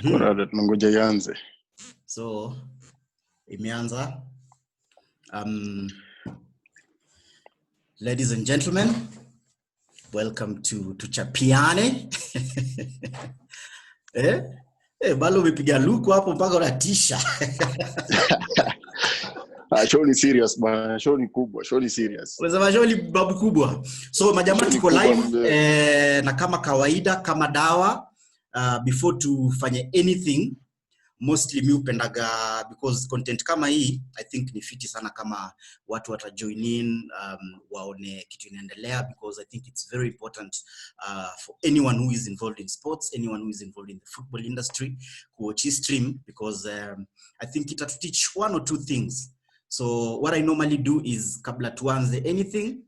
Kuna tunangoja ianze. So imeanza. Ladies and gentlemen, welcome to Chapiane. Balo umepiga luku hapo mpaka unatisha. Show ni serious bana, show ni kubwa, show ni serious. Unasema show ni babu kubwa. So majamaa tuko live na kama kawaida kama dawa before tufanye anything mostly mi upendaga because content kama hii I think ni fiti sana kama watu watajoin in waone kitu inaendelea because I think it's very important for anyone who is involved in sports, anyone who is involved in the football industry to watch his stream because I think it will teach one or two things. So what I normally do is kabla tuanze anything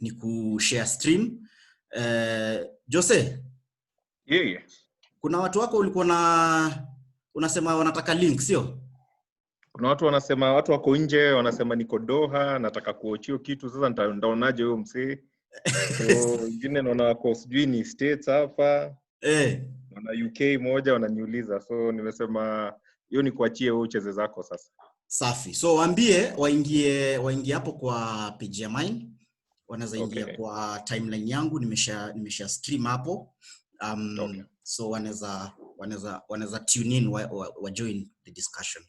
ni kushare stream. Jose? Yeah. Kuna watu wako ulikuwa na unasema wanataka link sio? Kuna watu wanasema watu wako nje wanasema niko Doha nataka kuochio kitu sasa nitaonaje huyo msee. So wengine naona wako sijui ni States hapa. Na UK moja wananiuliza so nimesema hiyo ni kuachie wewe ucheze zako sasa. Safi. So waambie waingie hapo kwa page ya mine. Wanaweza ingia kwa timeline yangu nimesha stream hapo. So wanaweza tune in wa join the discussion.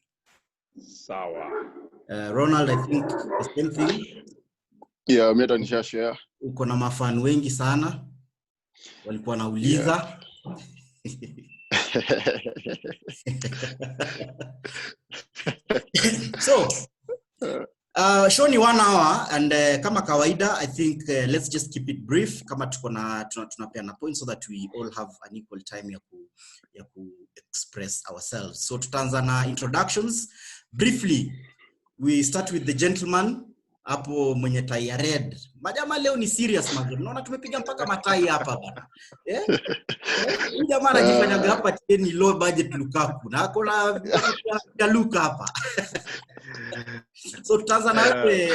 Sawa. Ronald, I think the same thing. Yeah, mimi nita share. Uko na mafan wengi sana. Walikuwa nauliza. So show ni 1 hour and kama kawaida I think let's just keep it brief kama tunapeana points so that we all have an equal time ya ku express ourselves. So tutaanza na introductions briefly. We start with the gentleman hapo mwenye tai ya red. Majamaa leo ni serious mazuri. Unaona tumepiga mpaka matai hapa bana. Huyu jamaa anajifanyaga hapa ni low budget Lukaku. Na kuna Luka hapa. So tutaanza na wewe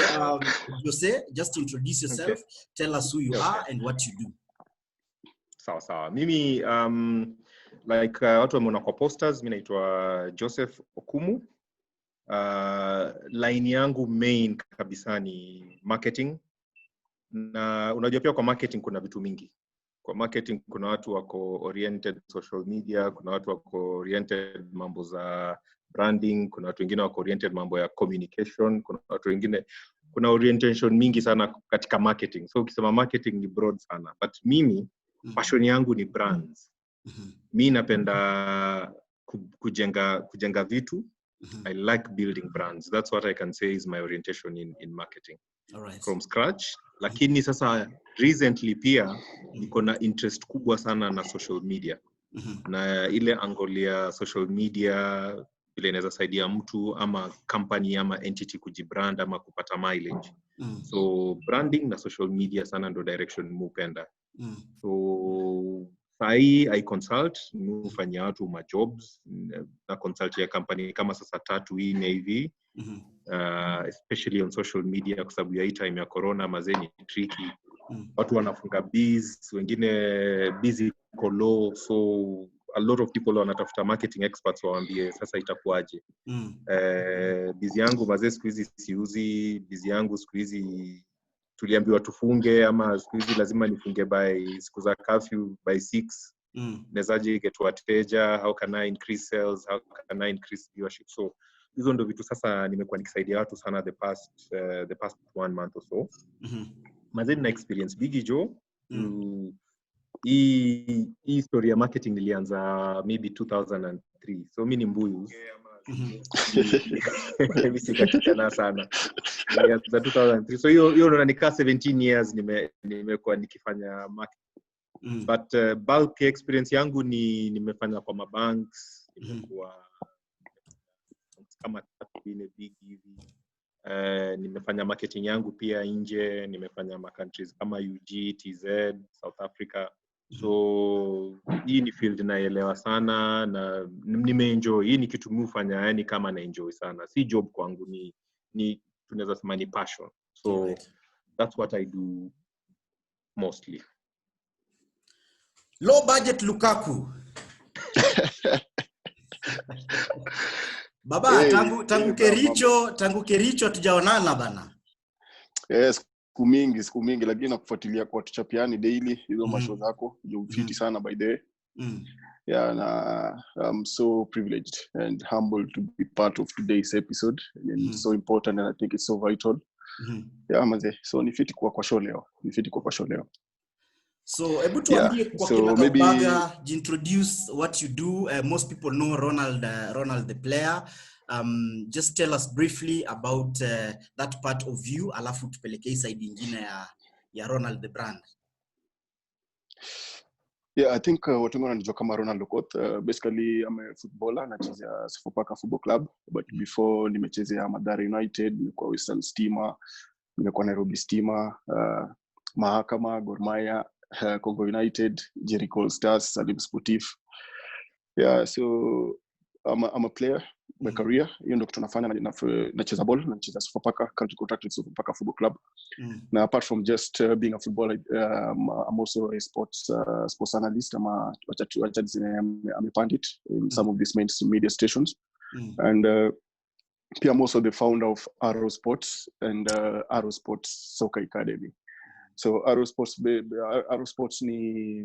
Jose, just introduce yourself, tell us who you are and what you do. Sawa. Mimi like watu wameona kwa posters, mimi naitwa Joseph Okumu. Line yangu main kabisa ni marketing. Na unajua pia kwa marketing kuna vitu mingi. Kwa marketing kuna watu wako oriented social media, kuna watu wako oriented mambo za branding, kuna watu wengine wako oriented mambo ya communication, kuna watu wengine kuna orientation mingi sana katika marketing. So ukisema marketing ni broad sana, but mimi passion yangu ni brands. Mimi napenda kujenga vitu. I like building brands. That's what I can say is my orientation in marketing. All right. From scratch. Lakini sasa recently pia niko na interest kubwa sana na social media. Na ile angle ya social media ile inaweza saidia mtu ama company ama entity kujibrand ama kupata mileage. So branding na social media sana ndo direction mupenda. So I consult, nufanya watu ma jobs na consult ya company kama sasa 3 hivi. Especially on social media kwa sababu ya hii time ya corona mazeni tricky. Watu wanafunga biz, wengine busy low, so a lot of people wanatafuta marketing experts waambie sasa itakuaje. Busy yangu mazee siku hizi siuzi, busy yangu siku hizi tuliambiwa tufunge ama siku hizi lazima nifunge by siku za curfew by 6. Nezaje get wateja, how can I increase sales, how can I increase viewership. So hizo ndo vitu sasa nimekuwa nikisaidia watu sana the past 1 month or so. Mazeni na experience bigi jo. Hii story ya marketing nilianza maybe 2003. So mimi ni mbuyu. Mimi sikachana sana. Nilianza 2003. So hiyo ndo nikaa 17 years nimekuwa nikifanya marketing. But bulk experience yangu nimefanya kwa mabanks, nimekuwa kama tatu big hivi. Nimefanya marketing yangu pia nje, nimefanya ma countries kama UG, TZ, South Africa. So hii ni field naelewa sana na nimeenjoy. Hii ni kitu mimi hufanya yani kama na enjoy sana. Si job kwangu ni tunaweza sema ni passion. So that's what I do mostly. Low budget Lukaku. Baba, Hey, tangu Kericho tujaonana bana. Yes, siku mingi lakini nakufuatilia kwa tuchapiani daily hizo mashow zako. You fiti sana by the way. Yeah, na I'm so privileged and humbled to be part of today's episode. And it's so important and I think it's so vital. Yeah, manze. So ni fiti kwa show leo. So, hebu tuambie kwa kinagaubaga, introduce what you do. Most people know Ronald the player. Just tell us briefly about that part of you, alafu tupeleke side nyingine ya Ronald the brand. Yeah, I think watu wengi wananijua kama Ronald Okoth. Basically, I'm a footballer, nachezea Sofapaka Football Club, but before nimechezea Mathare United, nimekuwa Western Stima, nimekuwa Nairobi Stima, Mahakama, Gor Mahia, Congo United, Jericho Stars, Salim Sportif. Yeah, so I'm a player. My career, hiyo ndio kitu nafanya, nacheza ball, nacheza Sofapaka, country contracted Sofapaka Football Club. Now, apart from just being a footballer, I'm also a sports analyst. I'm a pundit in some of these mainstream media stations. And I'm also the founder of Arrow Sports and Arrow Sports Soccer Academy. So Arrow Sports ni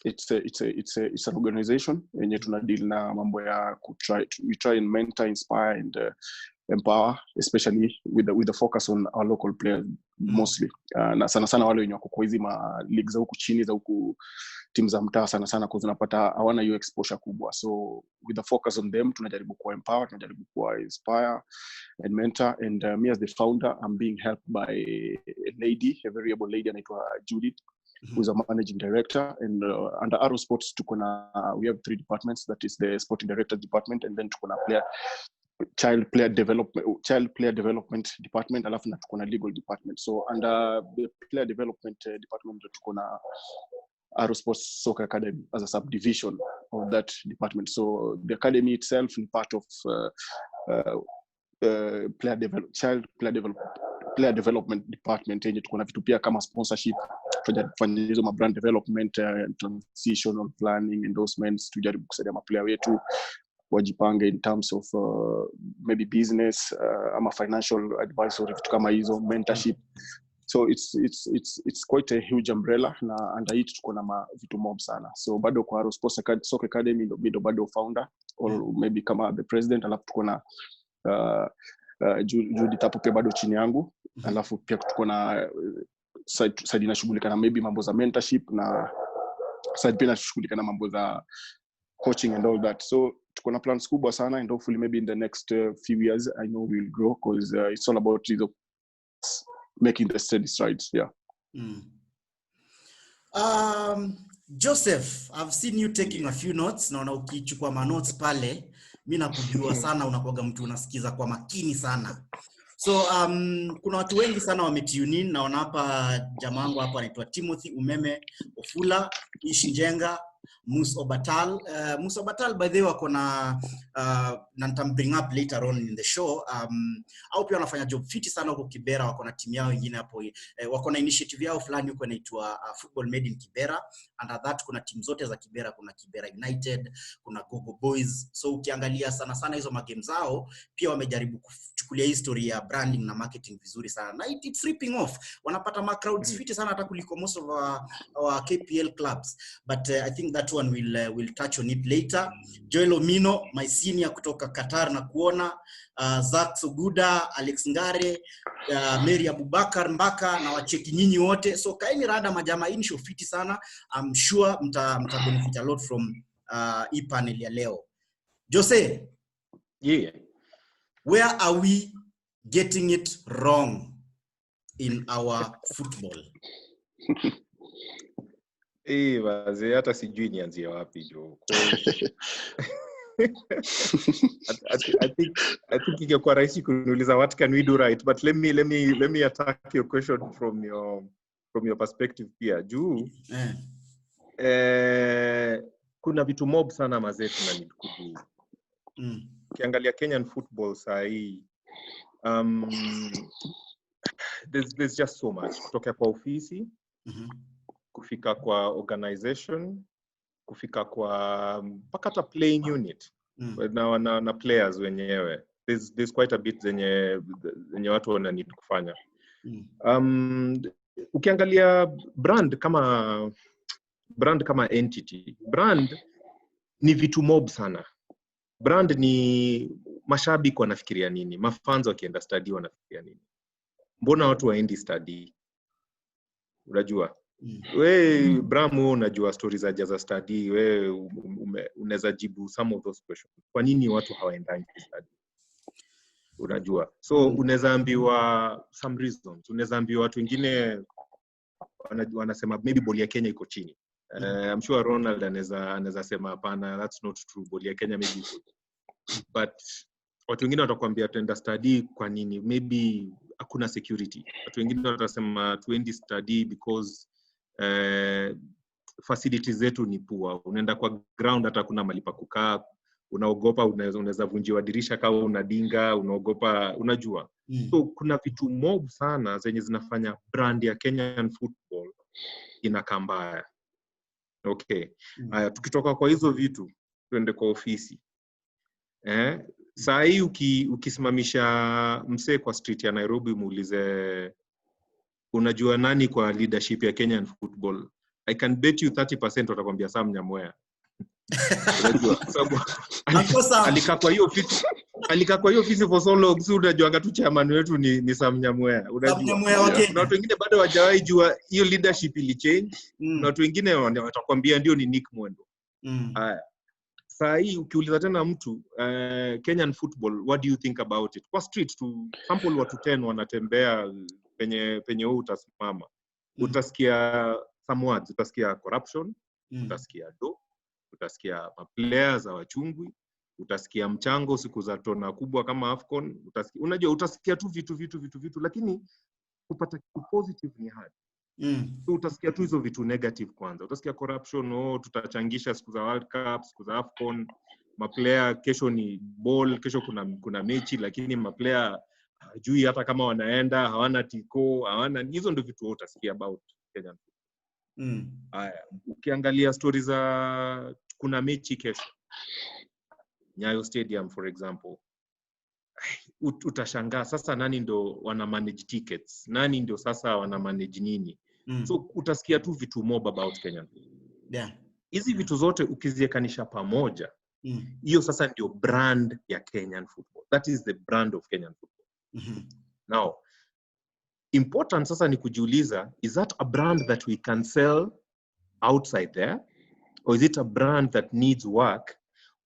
it's an organization yenye tuna deal na mambo ya we try and mentor, inspire and empower, especially with the focus on our local players mostly. Na sana wale wenye wako kwa hizi ma leagues za huku chini za huku teams za mtaa sana kwa zinapata hawana hiyo exposure kubwa. So with the focus on them tunajaribu ku empower, tunajaribu ku inspire and mentor. And me as the founder, I'm being helped by a very able lady anaitwa Judith, who's a managing director. And under Arrow Sports we have 3 departments. That is the sporting director department, and then child player development department, alafu na tuko na legal department. So under the player development department tuko na Arrow Sports Soccer Academy as a subdivision of that department. So the academy itself is part of player development department. Yenye tuko na vitu pia kama sponsorship, tunafanya hizo ma brand development, transitional planning, endorsements, tujaribu kusaidia ma player wetu wajipange in terms of maybe business ama financial advisory, vitu kama hizo, mentorship. So it's quite a huge umbrella, na under it tuko na vitu mob sana. So bado kwa Arrow Sports Soccer Academy ndo bado founder or maybe kama the president, alafu tuko na Judith hapo pia bado chini yangu. Alafu pia tuko na side inashughulika na maybe mambo za mentorship, na side pia inashughulika na mambo za coaching and all that. So tuko na plans kubwa sana, and hopefully maybe in the next few years I know we'll grow, because it's all about making the steady strides. Yeah. Joseph, I've seen you taking a few notes. Naona ukichukua ma notes pale, mimi nakujua sana, unakuwa mtu unasikiza kwa makini sana. So kuna watu wengi sana wametune in. Naona hapa jamaa wangu hapa anaitwa Timothy Umeme Ofula, Ishi Njenga, Musa Obatal, by the way, wako na nitam bring up later on in the show. Au pia wanafanya job fiti sana huko Kibera, wako na timu yao nyingine hapo, wako na initiative yao fulani huko inaitwa Football Made in Kibera. Under that kuna timu zote za Kibera, kuna Kibera United, kuna Gogo Boys. So ukiangalia sana hizo magame zao, pia wamejaribu kuchukulia history ya branding na marketing vizuri sana, na it's ripping off. Wanapata ma crowds fiti sana hata kuliko most of our KPL clubs. But I think that one we'll touch on it later. Joel Omino, my senior kutoka Qatar na kuona, Zach Soguda, Alex Ngare, Mary Abubakar Mbaka, na wacheki nyinyi wote. So kaini rada majama, hii ni show fiti sana. I'm sure mta benefit a lot from hii panel ya leo. Jose, yeah, where are we getting it wrong in our football? Waze hata sijui nianzie wapi jo. I think ingekuwa rahisi kuniuliza what can we do right, but let me attack your question from your perspective pia. Juu kuna vitu mob sana mazetu na need kudu. Ukiangalia Kenyan football sahi, there's just so much, kutoka kwa ofisi, kufika kwa organization, kufika kwa mpaka hata playing unit. na players wenyewe. There's quite a bit zenye watu wana need kufanya. Ukiangalia brand kama entity, brand ni vitu mob sana. Brand ni mashabiki wanafikiria nini, mafans wakienda study wanafikiria nini, mbona watu waendi study, unajua. We Bramo unajua stories za study, we unaweza jibu some of those questions. Kwa nini watu hawaendangi study, unajua. So unaweza ambiwa some reasons, unaweza ambiwa watu wengine wanasema maybe boli ya Kenya iko chini. I'm sure Ronald anaweza sema hapana, that's not true, boli ya Kenya maybe iko. But watu wengine watakwambia tuenda study kwa nini, maybe hakuna security. Watu wengine watasema tuendi study because facilities zetu ni poor. Unaenda kwa ground hata kuna mahali pa kukaa, unaogopa unaweza vunjiwa dirisha kama unadinga, unaogopa, unajua. So kuna vitu mob sana zenye zinafanya brand ya Kenyan football inakaa mbaya. Okay. Tukitoka kwa hizo vitu tuende kwa ofisi. Saa hii ukisimamisha msee kwa street ya Nairobi muulize unajua nani kwa leadership ya Kenyan football, I can bet you 30% watakwambia Sam Nyamwea. Unajua sababu alikaa kwa hiyo ofisi for so long, so unajua ngatu chairman wetu ni Sam Nyamwea, unajua. Na watu wengine bado hawajawahi jua hiyo leadership ili change. Na watu wengine watakwambia ndio ni Nick Mwendo. Haya. Saa hii ukiuliza tena mtu Kenyan football, what do you think about it? Kwa street to sample watu 10 wanatembea penye wewe utasimama. Utasikia some words, utasikia corruption, utasikia do, utasikia players za wachungwi, utasikia mchango siku za tona kubwa kama AFCON, unajua utasikia tu vitu, lakini kupata kitu positive ni hard. So utasikia tu hizo vitu negative kwanza. Utasikia corruption, tutachangisha siku za World Cup, siku za AFCON, maplayer kesho ni ball, kesho kuna mechi, lakini maplayer hajui hata kama wanaenda, hawana tiko, hawana, hizo ndio vitu utasikia about Kenya. Haya, ukiangalia stories za kuna mechi kesho Nyayo Stadium for example, utashangaa sasa nani ndo wana manage tickets, nani ndo sasa wana manage nini. So utasikia tu vitu mob about Kenya. Hizi vitu zote ukiziekanisha pamoja, hiyo sasa ndio brand ya Kenyan football. That is the brand of Kenyan football. Now, important sasa ni kujiuliza, is that a brand that we can sell outside there, or is it a brand that needs work?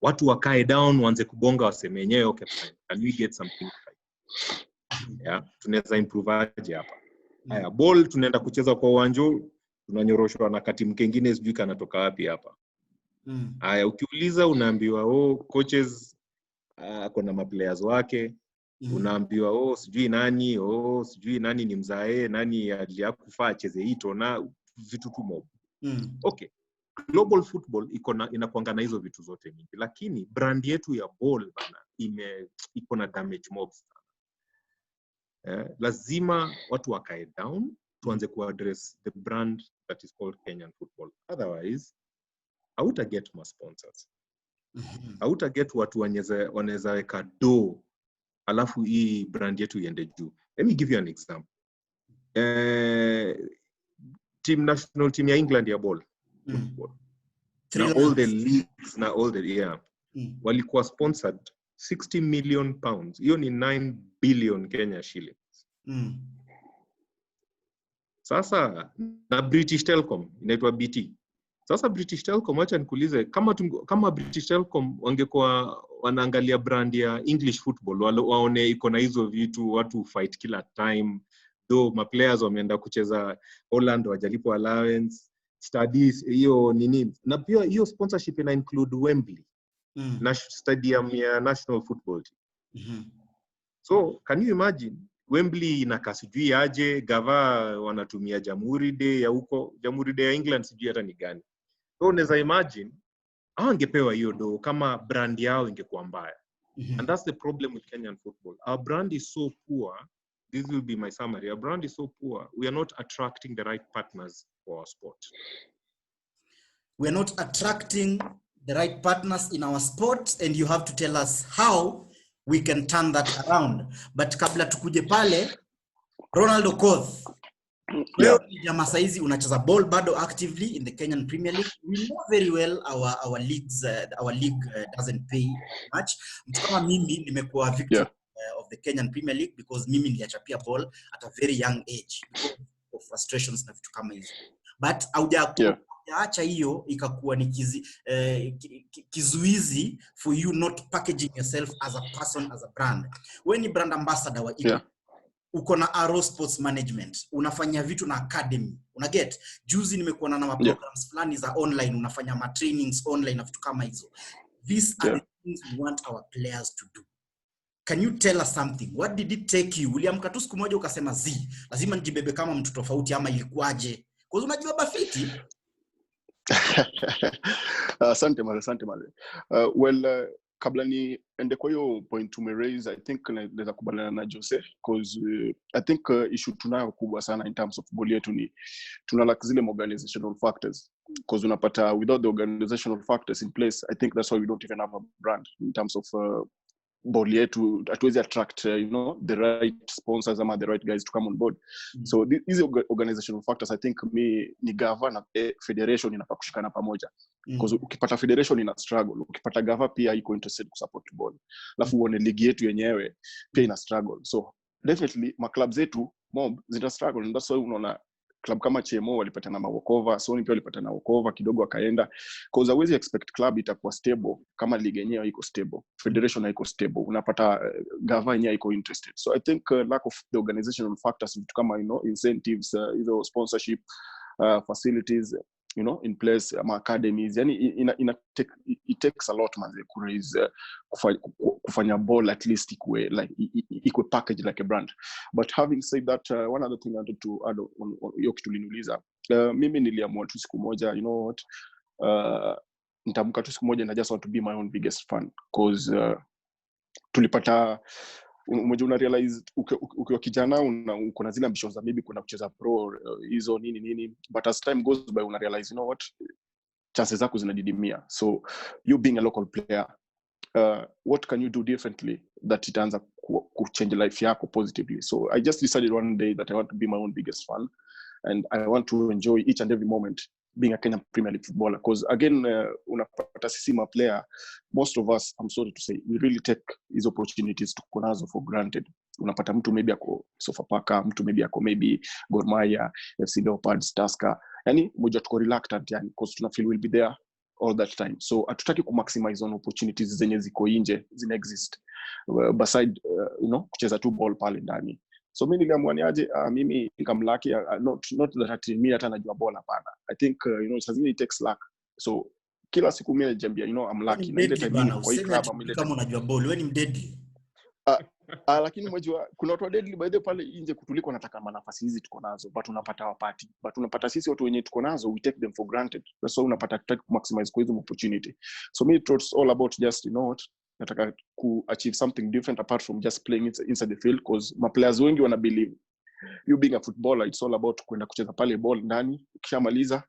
Watu wakae down waanze kubonga waseme yenyewe, okay fine, can we get something right? Yeah, tunaweza improve aje hapa. Haya, ball tunaenda kucheza kwa uwanja, tunanyoroshwa na kati mkengine sijui kanatoka wapi hapa. Haya, ukiuliza unaambiwa coaches kuna maplayers wake, unaambiwa sijui nani ni mzae, nani aliyakufa acheze hito na vitu tu mob. Okay. Global football inakuanga na hizo vitu zote mingi, lakini brand yetu ya ball bana iko na damage mob sana. Lazima watu wakae down tuanze kuaddress the brand that is called Kenyan football. Otherwise hauta get more sponsors. Hauta get watu wanaweza weka do alafu hii brand yetu iende juu. Let me give you an example. National team ya England ya ball football, na all the leagues na all the walikuwa sponsored 60 million pounds. Hiyo ni 9 billion Kenya shillings. Sasa na British Telecom inaitwa BT. Sasa British Telecom, acha nikuulize, kama British Telecom wangekuwa wanaangalia brand ya English football, waone iko na hizo vitu, watu fight kila time, though ma players wameenda kucheza Holland wajalipo allowance, studies hiyo nini, na pia hiyo sponsorship ina include Wembley na stadium ya national football team. So can you imagine Wembley inakaa sijui aje, gava wanatumia Jamhuri Day ya huko, Jamhuri Day ya England sijui hata ni gani. So unaweza imagine hawangepewa hiyo do kama brand yao ingekuwa mbaya. And that's the problem with Kenyan football. Our brand is so poor. This will be my summary. Our brand is so poor. We are not attracting the right partners for our sport. We are not attracting the right partners in our sport, and you have to tell us how we can turn that around. But kabla tukuje pale, Ronald Okoth, wewe ni jamaa saizi unacheza ball bado actively in the Kenyan Premier League. We know very well our league doesn't pay much. Mtu kama mimi nimekuwa victim of the Kenyan Premier League because mimi niliachapia ball at a very young age because of frustrations na vitu kama hizo. But haujaacha hiyo ikakuwa ni kizuizi for you not packaging yourself as a person, as a brand. Wewe ni brand ambassador wa Eagle. Uko na Arrow Sports Management, unafanya vitu na academy, unaget. Juzi nimekuwa na programs fulani za online, unafanya ma trainings online na vitu kama hizo. These are the things we want our players to do. Can you tell us something? What did it take you? Uliamka tu siku moja ukasema lazima nijibebe kama mtu tofauti ama ilikuwaje? Kwa sababu unajua bafiti. Asante male. Kabla ni ende kwa hiyo point raise, I think naweza kubaliana na Jose because I think issue tunayo kubwa sana in terms of ball yetu ni tunalack zile organizational factors, because unapata without the organizational factors in place, I think that's why we don't even have a brand in terms of ball yetu. Hatuwezi attract the right sponsors ama the right guys to come on board. So these organizational factors, I think ni gava na federation inafaa kushikana pamoja, because ukipata federation ina struggle, ukipata gava pia iko interested kusupport ball, alafu uone ligi yetu yenyewe pia ina struggle. So definitely ma clubs zetu mob zita struggle, and that's why unaona club kama CMO walipata na walkover, Sony pia walipata na walkover kidogo akaenda, because always expect club itakuwa stable kama ligi yenyewe iko stable, federation haiko stable, unapata gava yenyewe iko interested. So I think lack of the organizational factors, vitu kama incentives, either sponsorship, facilities in place, academies, yani it takes a lot man to raise kufanya ball at least ikwe package like a brand. But having said that, one other thing I wanted to add on hiyo kitu liniuliza, mimi niliamua tu siku moja, nitaamka tu siku moja and I just want to be my own biggest fan, because tulipata una realize ukiwa kijana uko na zile ambitions za maybe kuna kucheza pro hizo nini, but as time goes by una realize chances zako zinadidimia. So you being a local player, what can you do differently that itaanza ku change life yako positively? So I just decided one day that I want to be my own biggest fan, and I want to enjoy each and every moment being a Kenyan Premier League footballer, because again unapata sisi ma player, most of us, I'm sorry to say, we really take these opportunities to konazo for granted. Unapata mtu maybe ako Sofapaka, mtu maybe ako maybe Gor Mahia, FC Leopards, Tusker, yani moja tuko reluctant, yani because tuna feel we'll be there all that time. So hatutaki ku maximize on opportunities zenye ziko nje, zina exist beside kucheza tu ball pale ndani. So mimi niliamua niaje, mimi I'm lucky, not that mimi hata najua ball hapana. I think it takes luck. So kila siku mimi najambia I'm lucky na ile time ni kwa hii club kama unajua ball wewe ni mdeadly. Lakini unajua kuna watu deadly by the pale nje kutuliko nataka nafasi hizi tuko nazo, but unapata wapati, but unapata sisi watu wenyewe tuko nazo, we take them for granted. That's why unapata tutaki maximize kwa hizo opportunity. So me it's all about just nataka ku achieve something different apart from just playing inside the field, because my players wengi wana believe you being a footballer, it's all about kwenda kucheza pale ball ndani, ukishamaliza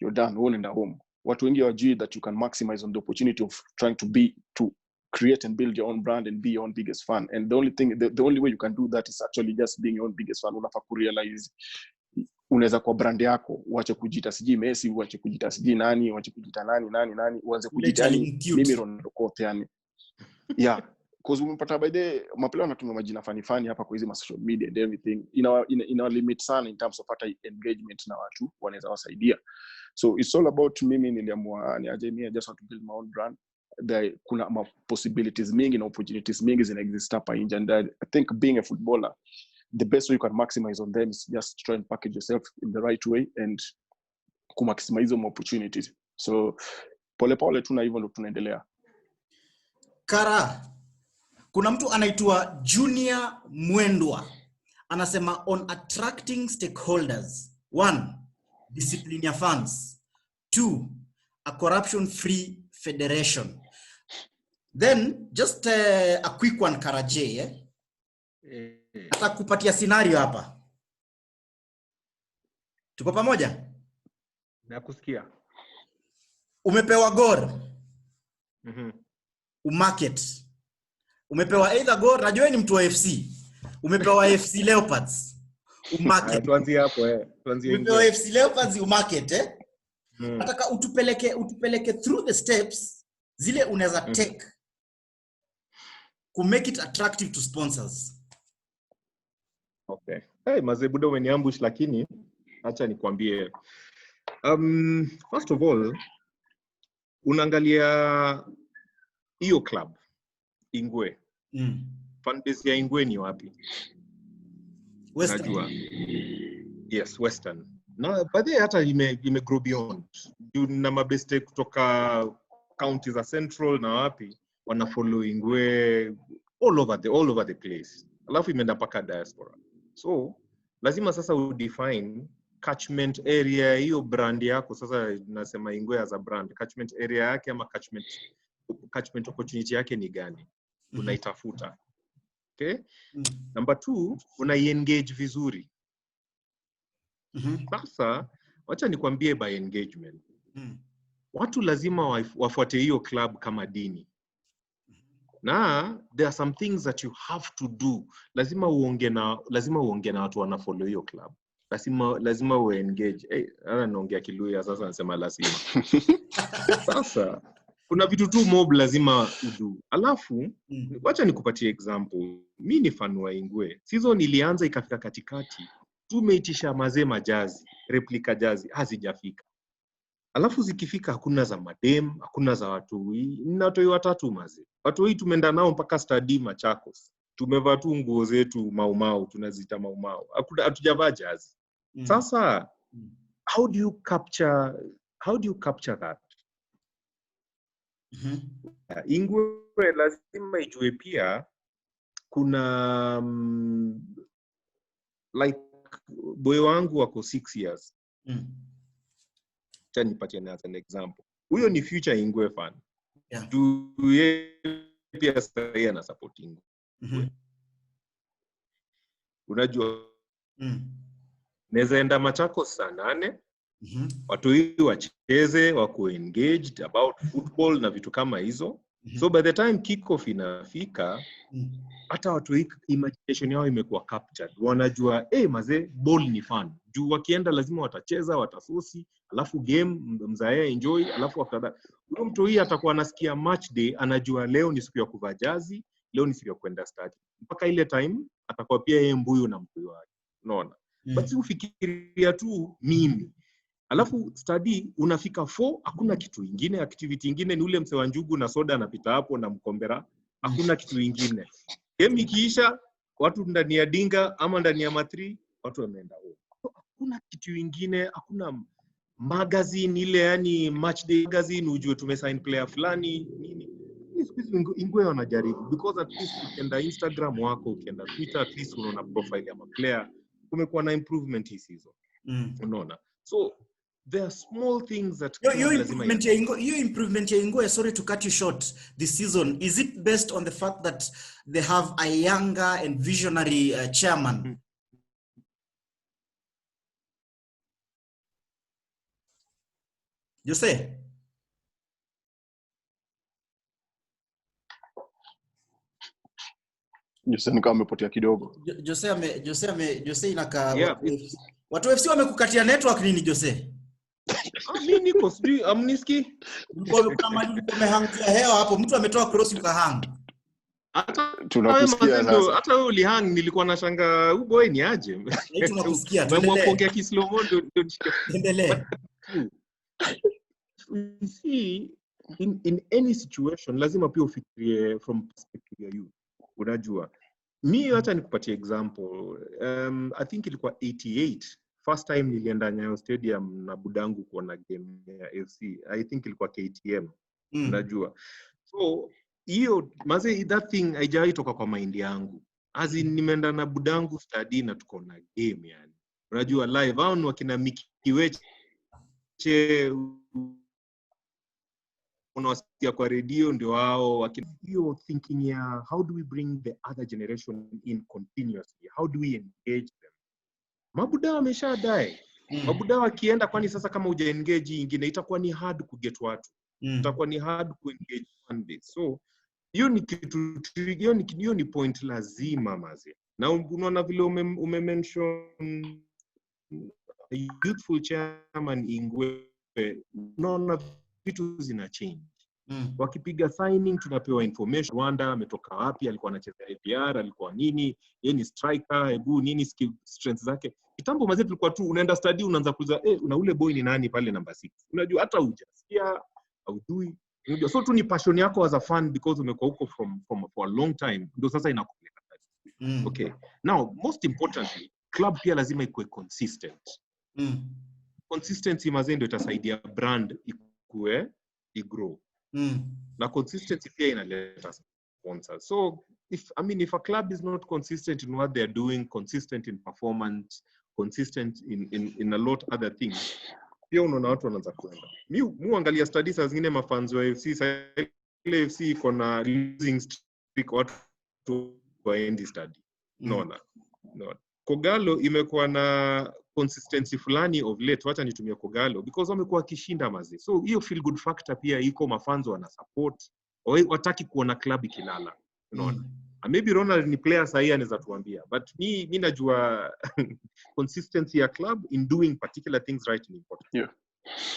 you're done, unaenda home. Watu wengi hawajui that you can maximize on the opportunity of trying to create and build your own brand and be your own biggest fan. And the only way you can do that is actually just being your own biggest fan. Unafaa kurealize unaweza kwa brand yako, uache kujita siji Messi, uache kujita siji nani, uache kujita nani, uanze kujita mimi Ronaldo Koth yani. Yeah, because umepata by the mapleo wanatumia majina fani hapa kwa hizo social media and everything. Ina limit sana in terms of hata engagement na watu wanaweza wasaidia. So it's all about mimi niliamua I just want to build my own brand. Kuna possibilities mingi na opportunities mingi zina exist hapa nje, and I think being a footballer, the best way you can maximize on them is just try and package yourself in the right way and ku maximize those opportunities. So pole tuna hivyo ndo tunaendelea. Kara, kuna mtu anaitwa Junior Mwendwa anasema on attracting stakeholders: 1, discipline ya fans; 2, a corruption free federation. Then just a quick one, Karaje, Hata kupatia scenario hapa. Tuko pamoja? Nakusikia. Umepewa Gor. Umarket. Umepewa either Gor, najua ni mtu wa FC. Umepewa FC Leopards. Umarket. Tuanzie hapo tuanzie. Umepewa FC Leopards umarket Nataka utupeleke through the steps zile unaweza take to make it attractive to sponsors. Okay. Mazebudo umeniambush, lakini acha nikwambie. First of all, unaangalia hiyo club Ingwe. Fanbase ya Ingwe ni wapi? Western. Najua. Yes, Western. Na baadaye hata ime grow beyond. Na mabeste kutoka counties za Central na wapi wana follow Ingwe all over the place. Alafu imeenda paka diaspora. So lazima sasa udefine catchment area hiyo brand yako. Sasa nasema Ingwe as a brand, catchment area yake ama catchment opportunity yake ni gani? Unaitafuta. Okay? Number 2, unai-engage vizuri. Sasa wacha nikwambie by engagement. Watu lazima wafuate hiyo club kama dini. Na there are some things that you have to do. Lazima uongee na watu wana follow hiyo club. Lazima uengage. Ana naongea Kiluya sasa nasema lazima. Sasa kuna vitu tu mob lazima udu. Alafu wacha nikupatie example. Mimi ni fan wa Ingwe. Season ilianza ikafika katikati. Tumeitisha mazema jazi, replica jazi, hazijafika. Alafu zikifika hakuna za madem, hakuna za watu hii. Ninatoi watatu maze. Watu hii tumeenda nao mpaka stadi Machakos. Tumevaa tu nguo zetu maumau, tunazita maumau. Hatujavaa jazi. Sasa how do you capture that? Ingwe lazima ijue pia kuna like boy wangu wako 6 years. Tani nipatie as an example. Huyo ni future Ingwe fan. Yeah. Pia sasa na support Ingwe. Unajua naweza enda Machakos saa 8. Watu hii wacheze, wako engaged about football na vitu kama hizo. So by the time kick-off inafika, hata watu hii imagination yao imekuwa captured. Wanajua, maze, ball ni fun. Juu wakienda lazima watacheza, watasosi, alafu game, mzae enjoy, alafu after that. Huyo mtu hii atakuwa anasikia match day, anajua leo ni siku ya kuvaa jazi, leo ni siku ya kwenda stadium. Mpaka ile time, atakuwa pia yeye mbuyu na mbuyu wake. Unaona? But si ufikiria tu mimi. Alafu study unafika 4, hakuna kitu ingine, activity ingine ni ule mse wa njugu na soda anapita hapo na mkombera, hakuna kitu ingine. Game ikiisha, watu ndani ya dinga ama ndani ya matri, watu wameenda huko. Hakuna kitu ingine, hakuna magazine ile, yani match day magazine ujue tumesign player fulani nini. Ingwe wanajaribu because at least ukienda Instagram wako, ukienda Twitter at least unaona profile ya player, kumekuwa na improvement hii season. Unaona? So there are small things that your improvement ya Ingwe, sorry to cut you short, this season, is it based on the fact that they have a younger and visionary chairman? Jose? Jose ni kama amepotea kidogo. Jose inakaa watu FC wamekukatia network nini Jose? Mimi niko sijui amniski. Kama umehangia hewa hapo, mtu ametoa cross ukahang. Tunakusikia sasa. Hata wewe ulihang, nilikuwa nashanga huyu boy ni aje. Tunakusikia. Mwa kuongea kislow mode ndio endelee. You see, in any situation lazima pia ufikirie from perspective ya youth. Unajua, mimi hata nikupatie example. I think ilikuwa 88. First time nilienda Nyayo Stadium na budangu kuona game ya FC. I think ilikuwa KTM. Unajua. So, hiyo maze that thing haijawahi toka kwa mind yangu. As in nimeenda na budangu study na tuko na game yani. Unajua live au wakina Mikiweche unawasikia kwa radio ndio wao hiyo thinking ya how do we bring the other generation in continuously, how do we engage them. Mabuda wameshadai. Mabuda wakienda kwani sasa kama uja engage ingine itakuwa ni hard kuget watu. itakuwa ni hard ku engage fan base. So hiyo ni point lazima maze. Na unaona vile umemention youthful chairman Ingwe, unaona vitu zina change. Wakipiga signing tunapewa information, Rwanda ametoka wapi, alikuwa anacheza APR, alikuwa nini, yeye ni striker, hebu nini skill strengths zake. Kitambo maze tulikuwa tu unaenda study unaanza kuuliza una ule boy ni nani pale number 6. Unajua hata hujasikia haujui. Unajua so tu ni passion yako as a fan because umekuwa huko for a long time, ndio sasa inakupeleka. Okay. Now most importantly, club pia lazima ikuwe consistent. Consistency maze ndio itasaidia brand igrow. Na consistency pia inaleta sponsors. So if a club is not consistent in what they are doing, consistent in performance, consistent in a lot other things, pia unaona watu wanaanza kwenda. Mimi angalia studies zingine mafans wa FC, ile FC iko na losing streak watu waendi study. No. Kogalo imekuwa na consistency fulani of late, wacha nitumie Kogalo because wamekuwa kishinda mazi. So hiyo feel good factor pia iko, mafans wana support, wataki kuona club ikilala. Unaona? Maybe Ronald ni player sahihi anaweza tuambia, but mimi najua consistency ya club in doing particular things right ni important. Yeah.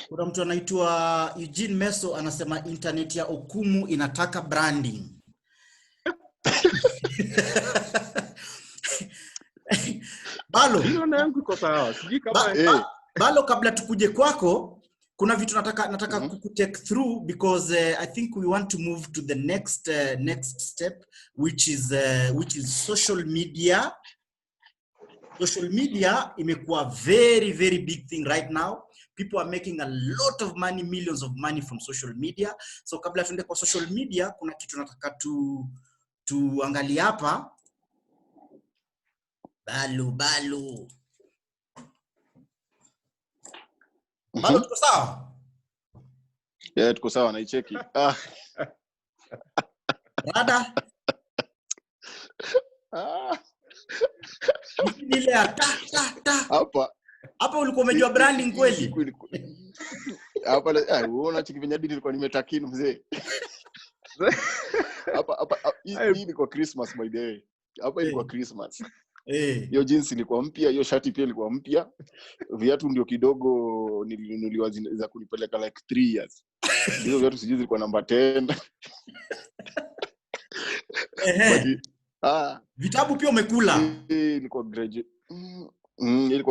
Kuna mtu anaitwa Eugene Meso anasema internet ya Okumu inataka branding. Balo, hiyo na yangu iko sawa. Sijui kama Balo, kabla tukuje kwako, kuna vitu nataka kukutake through because I think we want to move to the next step which is social media. Social media imekuwa very very big thing right now. People are making a lot of money, millions of money from social media. So kabla tuende kwa social media, kuna kitu nataka tuangalie hapa. Balo. Balo, tuko sawa? Yeah, tuko sawa, naicheki. Rada? Ile ta. Hapa ulikuwa umejua branding kweli? Hapa unaona chikivinyadi nilikuwa nimetakini mzee. Hapa hii ni kwa Christmas by the way. Hapa ilikuwa Christmas. Hiyo jeans ilikuwa mpya, hiyo shati pia ilikuwa mpya. Viatu ndio kidogo nilinunuliwa za kunipeleka like 3 years. Hizo viatu sijui zilikuwa namba 10. Vitabu pia umekula? Ilikuwa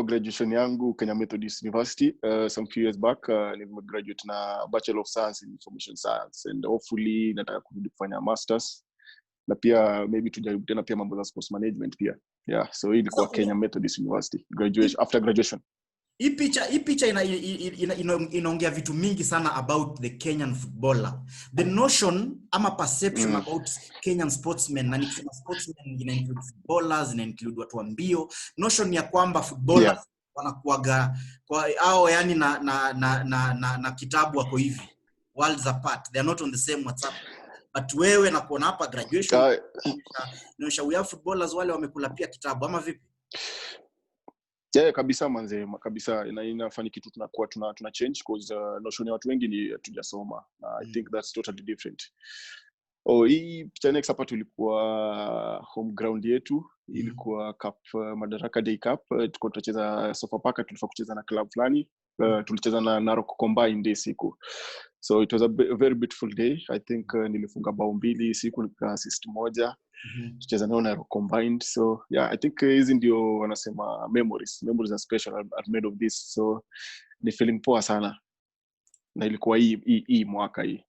graduation yangu Kenya Methodist University some few years back. Niligraduate na Bachelor of Science in Information Science and hopefully nataka kurudi kufanya masters. Na pia maybe tujaribu tena pia mambo za sports management pia. Yeah, so hii ilikuwa Kenya Methodist University after graduation. Hii picha inaongea vitu mingi sana about the Kenyan footballer. The notion ama perception about Kenyan sportsmen, na nikisema sportsmen ina include footballers, ina include watu wa mbio. Notion ya kwamba footballers wanakuaga kwa hao yani na kitabu wako hivi, worlds apart. They are not on the same WhatsApp. But wewe na kuona hapa graduation inaonyesha we have footballers wale wamekula pia kitabu ama vipi? Yeah, kabisa manze, kabisa inafanya kitu tunakuwa tuna change because notion ya watu wengi ni tujasoma. I think that's totally different. Hii picha next hapa tulikuwa home ground yetu, ilikuwa cup Madaraka Day Cup, tulikuwa tunacheza Sofapaka, tulifaa kucheza na club fulani. Tulicheza na Narok Combined day siku. So it was a very beautiful day. I think nilifunga bao 2 siku, nika assist 1. Tucheza nao na Narok Combined. So yeah, I think hizi ndio wanasema memories are special are made of this. So ni feeling poa sana. Na ilikuwa hii mwaka hii.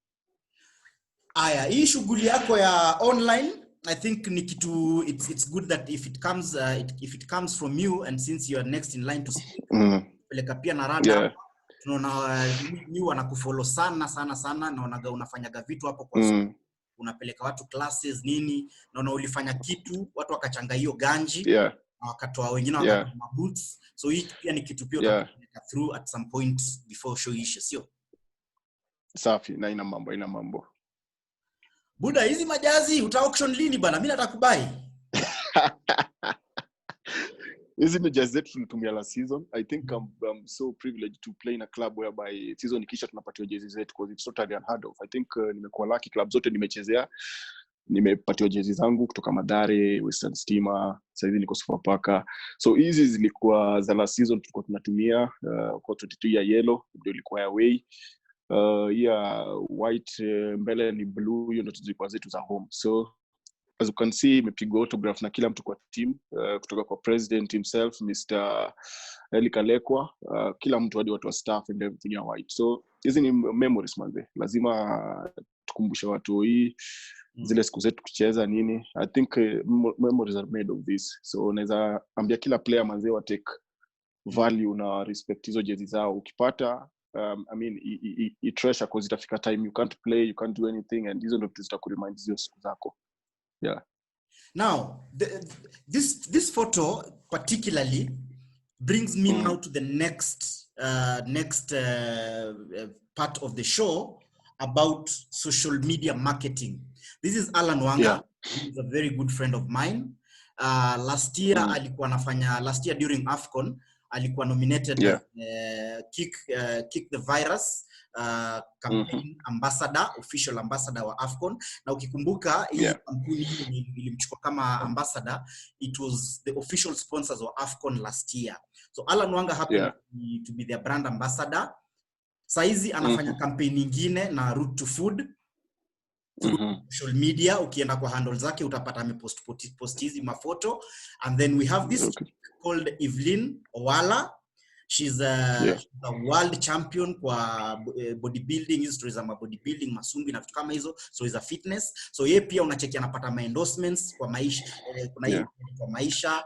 Aya, hii shughuli yako ya online, I think ni kitu it's good that if it comes from you and since you are next in line to speak. Peleka pia na Rada. Tunaona you wanakufollow sana na unafanyaga vitu hapo kwa unapeleka watu classes nini, na ulifanya kitu watu wakachanga hiyo ganji na wakatoa wengine wakatoa boots. So hii pia ni kitu pia utapeleka through at some point before show ishe, sio? Safi, na ina mambo. Buda, hizi majazi uta auction lini bana? Mimi nataka kubai. hizi ni jazz zetu tulitumia last season. I think I'm so privileged to play in a club whereby season ikisha tunapatiwa jezi zetu because it's totally unheard of. I think nimekuwa lucky, club zote nimechezea nimepatiwa jezi zangu kutoka Mathare, Western Stima, sasa hivi niko Sofapaka. So hizi zilikuwa za last season tulikuwa tunatumia kwa 22 ya yellow ndio ilikuwa away. Ya white mbele ni blue, hiyo ndio zilikuwa zetu za home. So as you can see imepigwa autograph na kila mtu kwa team, kutoka kwa president himself Mr. Eli Kalekwa, kila mtu hadi watu wa staff and everything ya white. So hizi ni memories manze, lazima tukumbushe watu hii zile siku zetu kucheza nini. I think memories are made of this. So unaweza ambia kila player manze wa take value na respect hizo jezi zao. Ukipata I mean i treasure cause itafika time you can't play, you can't do anything, and hizo ndio zitakuremind hizo siku zako. Yeah. Now, this photo particularly brings me now to the next part of the show about social media marketing. This is Alan Wanga. Yeah. He's a very good friend of mine. Last year during AFCON alikuwa nominated as Kick the Virus campaign ambassador, official ambassador wa AFCON. Na ukikumbuka hii kampuni ilimchukua kama ambassador, it was the official sponsors wa AFCON last year. So Alan Wanga happened to be their brand ambassador. Saizi anafanya campaign nyingine na Route to Food. Social media, ukienda kwa handle zake utapata amepost hizi mafoto. And then we have this called Evelyn Owala. She's a world champion kwa bodybuilding, hizo stories za bodybuilding, masumbi na vitu kama hizo. So is a fitness. So yeye pia unacheki anapata ma endorsements kwa maisha, kuna kwa maisha.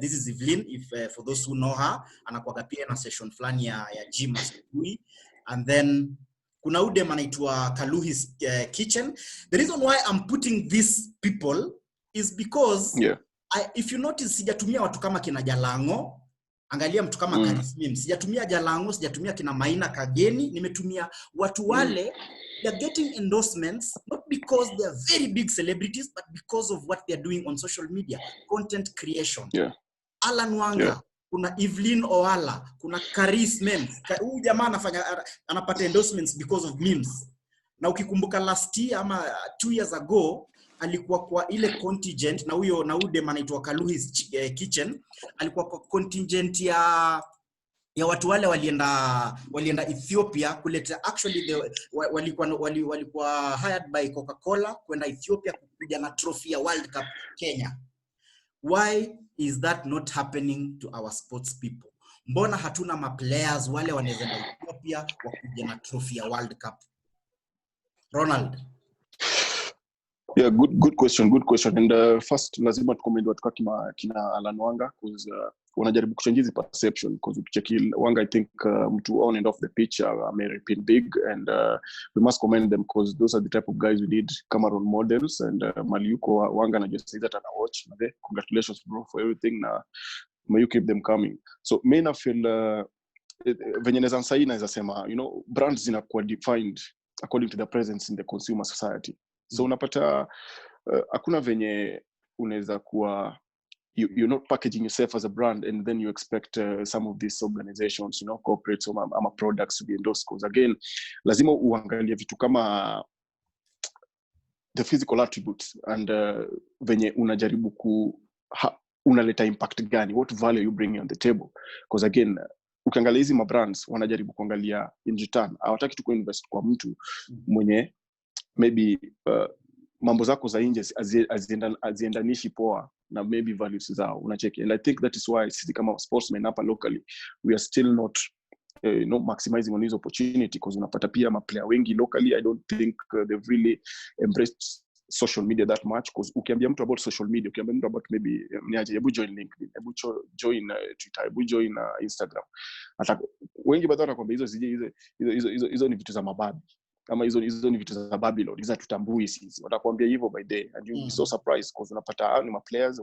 This is Evelyn, if for those who know her, anakuwa pia na session fulani ya gym asubuhi. And then kuna udem anaitwa Kaluhi's Kitchen. The reason why I'm putting these people is because if you notice, sijatumia watu kama kina Jalango, angalia mtu kama Karismim, sijatumia Jalango, sijatumia kina Maina Kageni, nimetumia watu wale. They're getting endorsements not because they're very big celebrities, but because of what they're doing on social media, content creation. Alan Wanga, kuna Evelyn Owala, kuna Karis Mems. Huyu jamaa anapata endorsements because of memes. Na ukikumbuka last year ama 2 years ago alikuwa kwa ile contingent, na huyo na ude anaitwa Kaluhi's Kitchen, alikuwa kwa contingent ya watu wale walienda Ethiopia kuleta, actually walikuwa hired by Coca-Cola kwenda Ethiopia kupiga na trophy ya World Cup Kenya. Why is that not happening to our sports people? Mbona hatuna ma players wale wanaweza Ethiopia wakuja na trophy ya World Cup? Ronald. Yeah, good question. And first lazima tukomend watu kina Alan Wanga because wanajaribu kuchange hizi perception, because ukicheki Wanga, I think mtu on and off the pitch American big, and we must commend them because those are the type of guys we need kama role models. And Maliuko Wanga na just say that ana watch. Congratulations bro for everything, na may you keep them coming. So main I feel venye naweza sahi naweza sema, brands zinakuwa defined according to the presence in the consumer society. So unapata hakuna venye unaweza kuwa you're not packaging yourself as a brand and then you expect some of these organizations, corporates or products to be endorsed. Because again, lazima uangalie vitu kama the physical attributes and venye unajaribu unaleta impact gani, what value you bring on the table. Because again, ukiangalia hizi brands wanajaribu kuangalia in return, hawataki tu kuinvest kwa mtu mwenye maybe mambo zako za nje aziendanishi poa na maybe values zao, unacheki. And I think that is why sisi kama sportsmen hapa locally we are still not maximizing on this opportunity, because unapata pia ma player wengi locally, I don't think they've really embraced social media that much. Because ukiambia mtu about social media, ukiambia mtu about maybe niaje, hebu join LinkedIn, hebu join Twitter, hebu join Instagram, hata wengi bado wanakuambia hizo ni vitu za mababi, kama hizo ni vitu za Babylon, hizo tutambui sisi, watakwambia hivyo by day, and you be so surprised because unapata ni ma players,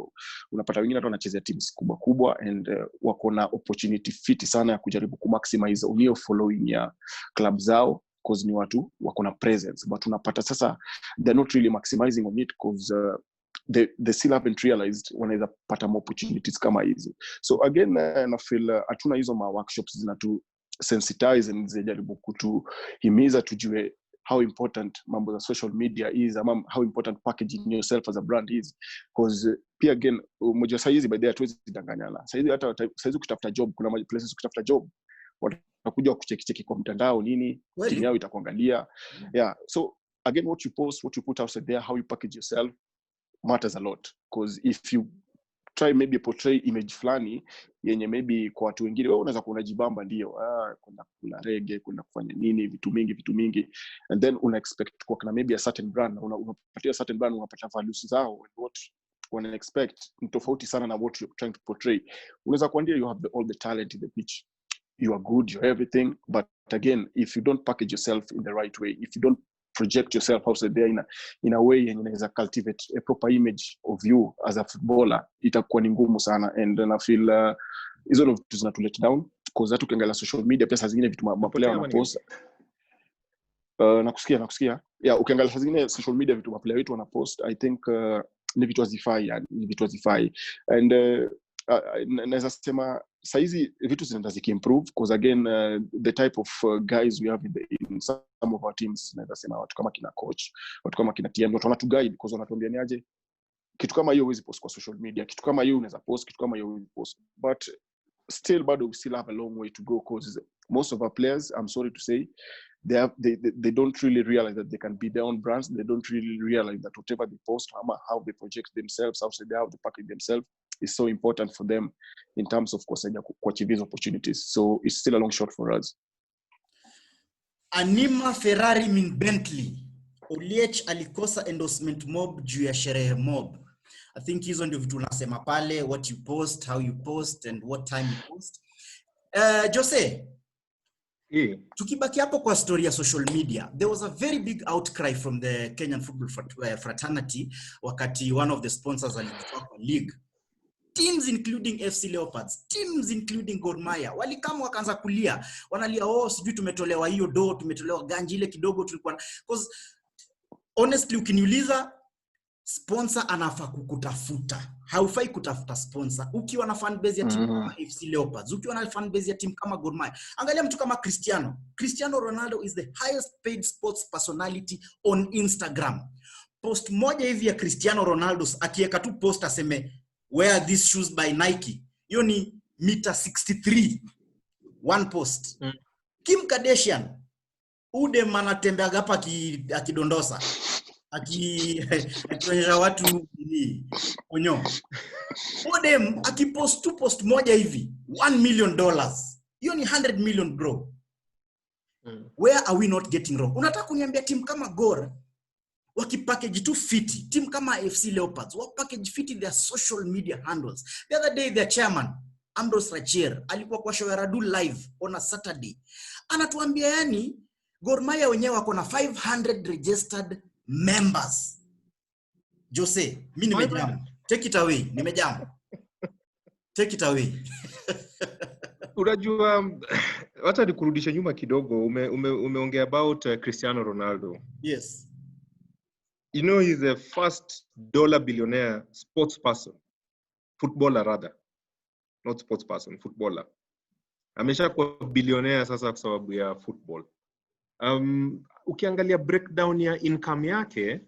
unapata wengine hata wanachezea teams kubwa and wako na opportunity fiti sana ya kujaribu kumaximize unio following ya club zao, because ni watu wako na presence, but unapata sasa they're not really maximizing on it because they still haven't realized wanaweza pata more opportunities kama hizi. So again na feel hatuna hizo ma workshops zinatu sensitize and zijaribu kutuhimiza tujue how important mambo za social media is, ama how important packaging yourself as a brand is, because pia again mmoja saizi by the way hatuwezi danganyana. Saizi ukitafuta job, kuna places ukitafuta job watakuja kucheki kwa mtandao nini, timu yao itakuangalia. Yeah, so again what you post, what you put out there, how you package yourself matters a lot, because if you try maybe portray image fulani yenye maybe kwa watu wengine wewe unaweza kuona jibamba ndio kwenda kula reggae, kwenda kufanya nini, vitu mingi, and then una expect kwa kana maybe a certain brand, unapatia certain brand, unapata values zao and what wana expect ni tofauti sana na what you're trying to portray. Unaweza kuambia you have all the talent in the pitch, you are good, you're everything, but again if you don't package yourself in the right way, if you don't project yourself outside there in a way yenye inaweza cultivate a proper image of you as a footballer, itakuwa ni ngumu sana. And I feel hizo ndo vitu zinatu let down, because hata ukiangalia social media pia saa zingine vitu maplayer wanapost nakusikia yeah, ukiangalia saa zingine social media vitu maplayer wetu wanapost, I think ni vitu hazifai and naweza sema saizi vitu zinaenda ziki-improve, because again the type of guys we have in some of our teams, naweza sema watu kama kina coach, watu kama kina TM, watu wanatu guide, because wanatuambia ni aje kitu kama hiyo huwezi post kwa social media, kitu kama hiyo unaweza post, kitu kama hiyo huwezi post. But still bado we still have a long way to go, because most of our players, I'm sorry to say, they don't really realize that they can be their own brands. They don't really realize that whatever they post, how they project themselves, how they package themselves is so important for them in terms of achieve these opportunities. So it's still a long shot for us. Anima Ferrari min Bentley. Oliech alikosa endorsement mob juu ya sherehe mob. I think hizo ndio vitu unasema pale, what you post, how you post, and what time you post. Jose, tukibaki hapo kwa story ya social media, there was a very big outcry from the Kenyan football fraternity wakati one of the sponsors alitoka kwa league. Teams including FC Leopards, teams including Gor Mahia, walikama wakaanza kulia, wanalia sijui tumetolewa hiyo tumetolewa ganji ile kidogo tulikuwa, because honestly ukiniuliza sponsor anafaa kukutafuta. Haufai kutafuta sponsor ukiwa na fan base ya team kama FC Leopards, ukiwa na fan base ya team kama Gor Mahia. Angalia mtu kama Cristiano Ronaldo is the highest paid sports personality on Instagram. Post moja hivi ya Cristiano Ronaldo akiweka tu post aseme wear these shoes by Nike, hiyo ni mita 63 one post. Kim Kardashian ude manatembea hapa akidondosa akionyesha watu ni onyo. Odem akipost tu post moja hivi $1 million, hiyo ni 100 million bro. Where are we not getting wrong? Unataka kuniambia team kama Gor wakipackage tu fiti, team kama FC Leopards wapackage fiti their social media handles. The other day their chairman Ambrose Rachier alikuwa kwa show ya Radu live on a Saturday, anatuambia yani Gor Mahia wenyewe wako na 500 registered members. Jose, mimi nimejamu. Take it away, nimejamu. Take it away. Unajua wacha nikurudisha nyuma kidogo, umeongea about Cristiano Ronaldo. Yes. You know, he's the first dollar billionaire sports person, footballer rather, not sports person, footballer. Ameshakuwa billionaire sasa kwa sababu ya football. Ukiangalia breakdown ya income yake,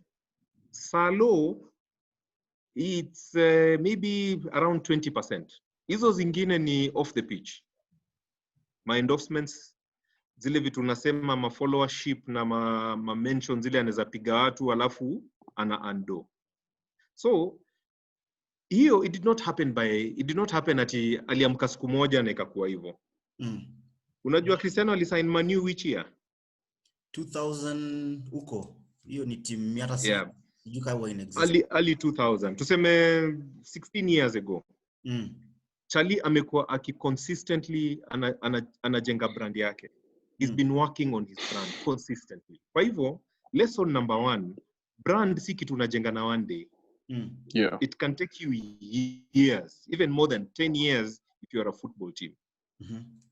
Salo, it's maybe around 20%. Hizo zingine ni off the pitch. My endorsements, zile vitu nasema ma followership na ma mention zile anaweza piga watu alafu ana ando. So hiyo it did not happen ati aliamka siku moja na ikakuwa hivyo. Unajua Cristiano alisign Man U which year? 2000 huko. Hiyo ni timu hata si jukawa in exist. Early 2000. Tuseme 16 years ago. Charlie amekuwa consistently anajenga brand yake. He's been working on his brand consistently. Kwa hivyo, lesson number 1, brand si kitu unajenga na one day. Yeah. It can take you years, even more than 10 years if you are a football team.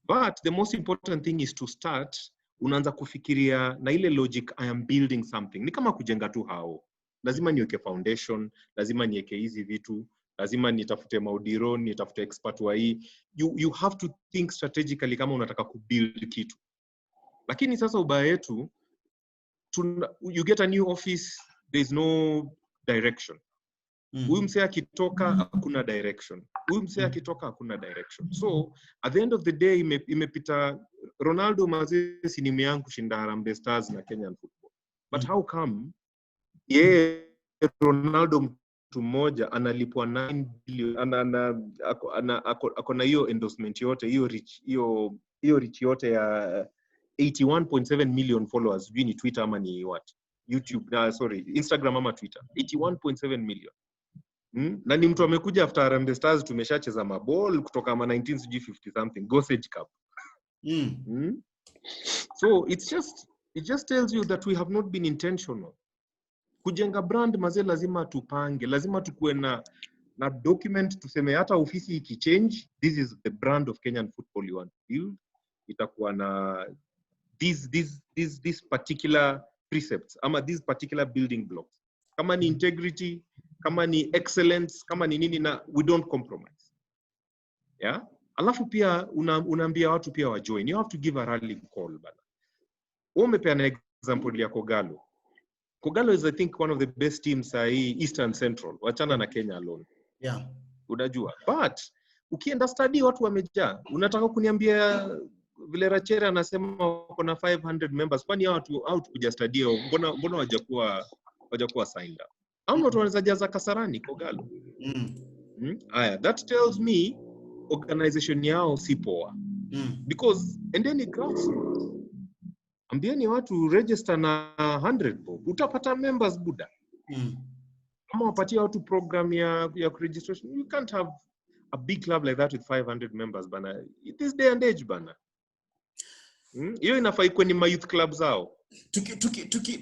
But the most important thing is to start, unaanza kufikiria na ile logic, I am building something. Ni kama kujenga tu hao. lazima niweke foundation, lazima niweke hizi vitu, lazima nitafute maudiro, nitafute expert wa hii. You have to think strategically kama unataka kubuild kitu. Lakini sasa ubaya yetu, you get a new office, there is no direction. Huyu msee akitoka hakuna direction. Huyu msee akitoka hakuna direction. So at the end of the day imepita Ronaldo mazee si nimu yangu kushinda Harambee Stars na Kenyan football. But how come Ronaldo mtu mmoja analipwa 9 billion akona hiyo endorsement yote, hiyo reach yote ya 81.7 million followers, sijui ni Twitter ama ni what? YouTube, Instagram ama Twitter. 81.7 million. Na ni mtu amekuja after Harambee Stars tumeshacheza maball kutoka 1950 something Gossage Cup. So it just tells you that we have not been intentional. Kujenga brand mazee lazima tupange, lazima tukue na document tuseme hata ofisi ikichange, this is the brand of Kenyan football you want to build. Itakuwa na these particular precepts ama these particular building blocks. Kama ni integrity, kama ni excellence, kama ni nini, na we don't compromise. Yeah? Alafu pia unaambia watu pia wa join. You have to give a rallying call bana. Umepea na example ya Kogalo. Kogalo is I think one of the best teams hii Eastern Central. Wachana na Kenya alone. Yeah. Unajua. But ukienda study watu wamejaa. Unataka kuniambia vile Rachera anasema kuna 500 members. Kwani watu kuja study mbona wajakuwa signed up? Au watu wanaweza jaza Kasarani Kogalo. Aya, that tells me organization yao si poa. Because endeni grassroots. Ambieni watu register na 100 bob. Utapata members buda. Kama wapatia watu program ya registration, you can't have a big club like that with 500 members bana. This day and age bana. Hiyo inafai kwenye ma youth clubs zao.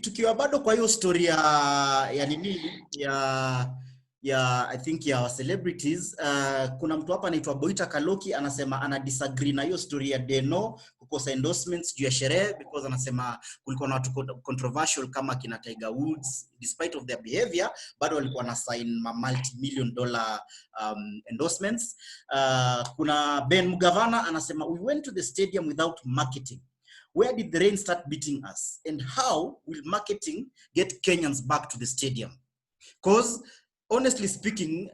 Tukiwa bado kwa hiyo story ya nini ya I think ya celebrities, kuna mtu hapa anaitwa Boita Kaloki anasema ana disagree na hiyo story ya Deno kukosa endorsements juu ya sherehe, because anasema kulikuwa na watu controversial kama kina Tiger Woods, despite of their behavior bado walikuwa na sign multi-million dollar endorsements. Kuna Ben Mugavana anasema we went to the stadium without marketing. Where did the rain start beating us? And how will marketing get Kenyans back to the stadium? Because honestly speaking,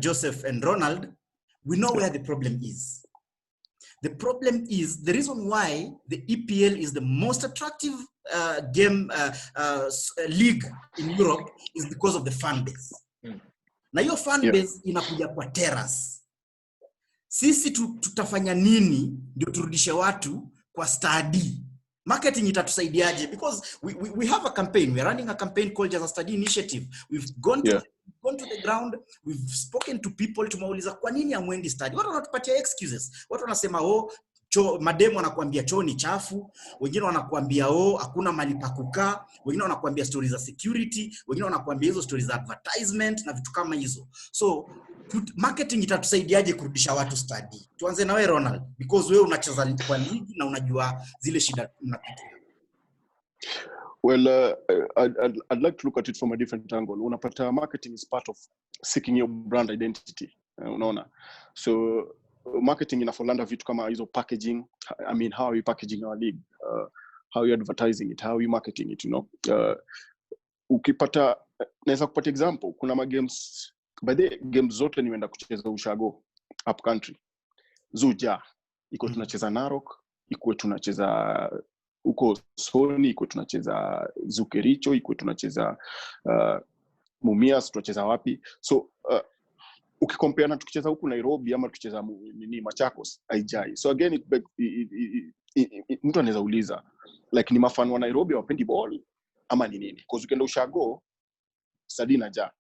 Joseph and Ronald, we know where the problem is. The problem is the reason why the EPL is the most attractive league in Europe is because of the fan base. Na hiyo fan base inakuja kwa terrace. Sisi tutafanya nini ndio turudishe watu kwa study? Marketing itatusaidiaje? Because we have a campaign. We are running a campaign called Just a Study Initiative. We've gone to the ground, we've spoken to people, tumauliza kwa nini hamwendi study. Watu wanatupatia excuses. Watu wanasema mademo wanakuambia choo ni chafu, wengine wanakuambia hakuna mali pa kukaa, wengine wanakuambia stories za security, wengine wanakuambia hizo stories za advertisement na vitu kama hizo. So marketing itatusaidiaje kurudisha watu study? Tuanze na wewe Ronald, because wewe unacheza kwa league na unajua zile shida unapitia. Well, I'd like to look at it from a different angle. Unapata marketing is part of seeking your brand identity. Unaona? So marketing inafolanda vitu kama hizo packaging. I mean, how are you packaging our league? How are you advertising it? How are you marketing it, you know? Ukipata, naweza kupata example, kuna games, by the games zote nimeenda kucheza ushago up country. Zuja, iko tunacheza Narok, iko tunacheza uko Sony, iko tunacheza Zukericho, iko tunacheza Mumias, tunacheza wapi. So ukikompare na tukicheza huku Nairobi ama tukicheza nini Machakos, haijai. So again mtu anaweza uliza like ni mafan wa Nairobi wapendi ball ama ni nini? Because ukienda ushago Sadina ja.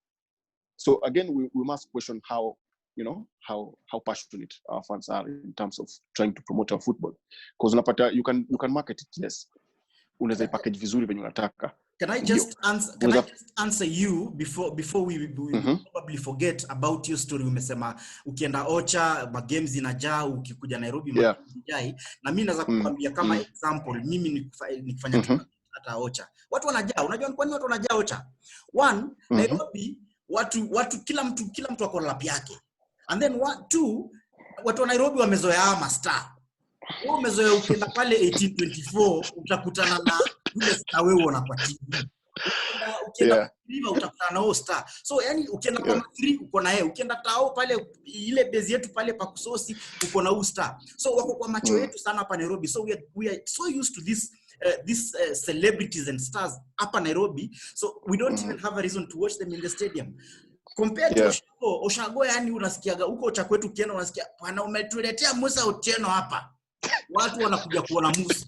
So again we must question how, you know, how passionate our fans are in terms of trying to promote our football. Because unapata you can market it, yes. Unaweza package vizuri venye unataka. Can I just answer you before we probably forget about your story? Umesema ukienda Ocha games inajaa, ukikuja Nairobi inajai. Na mimi naweza kukwambia kama example, mimi nikifanya hata Ocha. Watu wanajaa. Unajua kwa nini watu wanajaa Ocha? One, Nairobi watu kila mtu ako na lap yake. And then two, watu wa Nairobi wamezoea mastar. Wao wamezoea ukienda pale 1824 utakutana na yule star wewe unaona kwa TV. Ukienda River utakutana na star. So yani ukienda kama 3 uko na yeye, ukienda Tao pale ile base yetu pale pa Kusosi uko na star. So wako kwa macho yetu sana hapa Nairobi. So we are so used to this celebrities and stars hapa Nairobi. So we don't even have a reason to watch them in the stadium. Compared to Oshago yani unasikiaga huko cha kwetu ukienda unasikia bwana umetuletea Musa Otieno hapa. Watu wanakuja kuona Musa.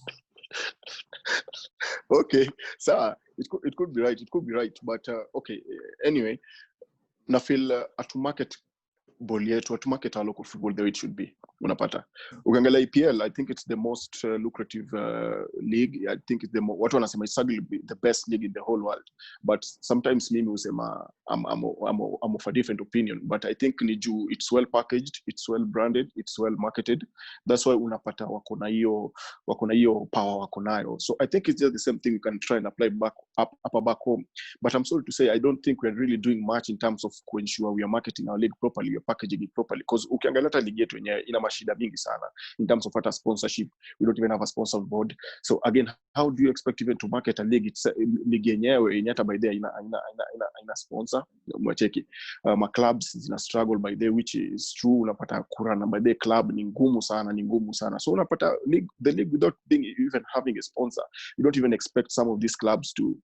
Okay, so it could be right, but okay, anyway, na feel at market ball yetu, at market our local football the way it should be. Unapata ukiangalia EPL, I think it's the most lucrative league. I think it's watu wanasema it's the best league in the whole world, but sometimes mimi usema I'm of a different opinion, but I think ni juu it's well packaged, it's well branded, it's well marketed. That's why unapata wako na hiyo power wako nayo. So I think it's just the same thing we can try and apply back home. But I'm sorry to say I don't think we're really doing much in terms of ensure we are marketing our league properly, we are packaging it properly, because ukiangalia hata ligi yetu yenyewe ina mashida mingi sana in terms of hata sponsorship. We don't even have a sponsor board. So again, how do you expect even to market a league? It's league yenyewe yenye hata by there ina sponsor. Mwacheki ma clubs zina struggle by there, which is true. Unapata kurana by there club ni ngumu sana. So unapata the league without even having a sponsor, you don't even expect some of these clubs to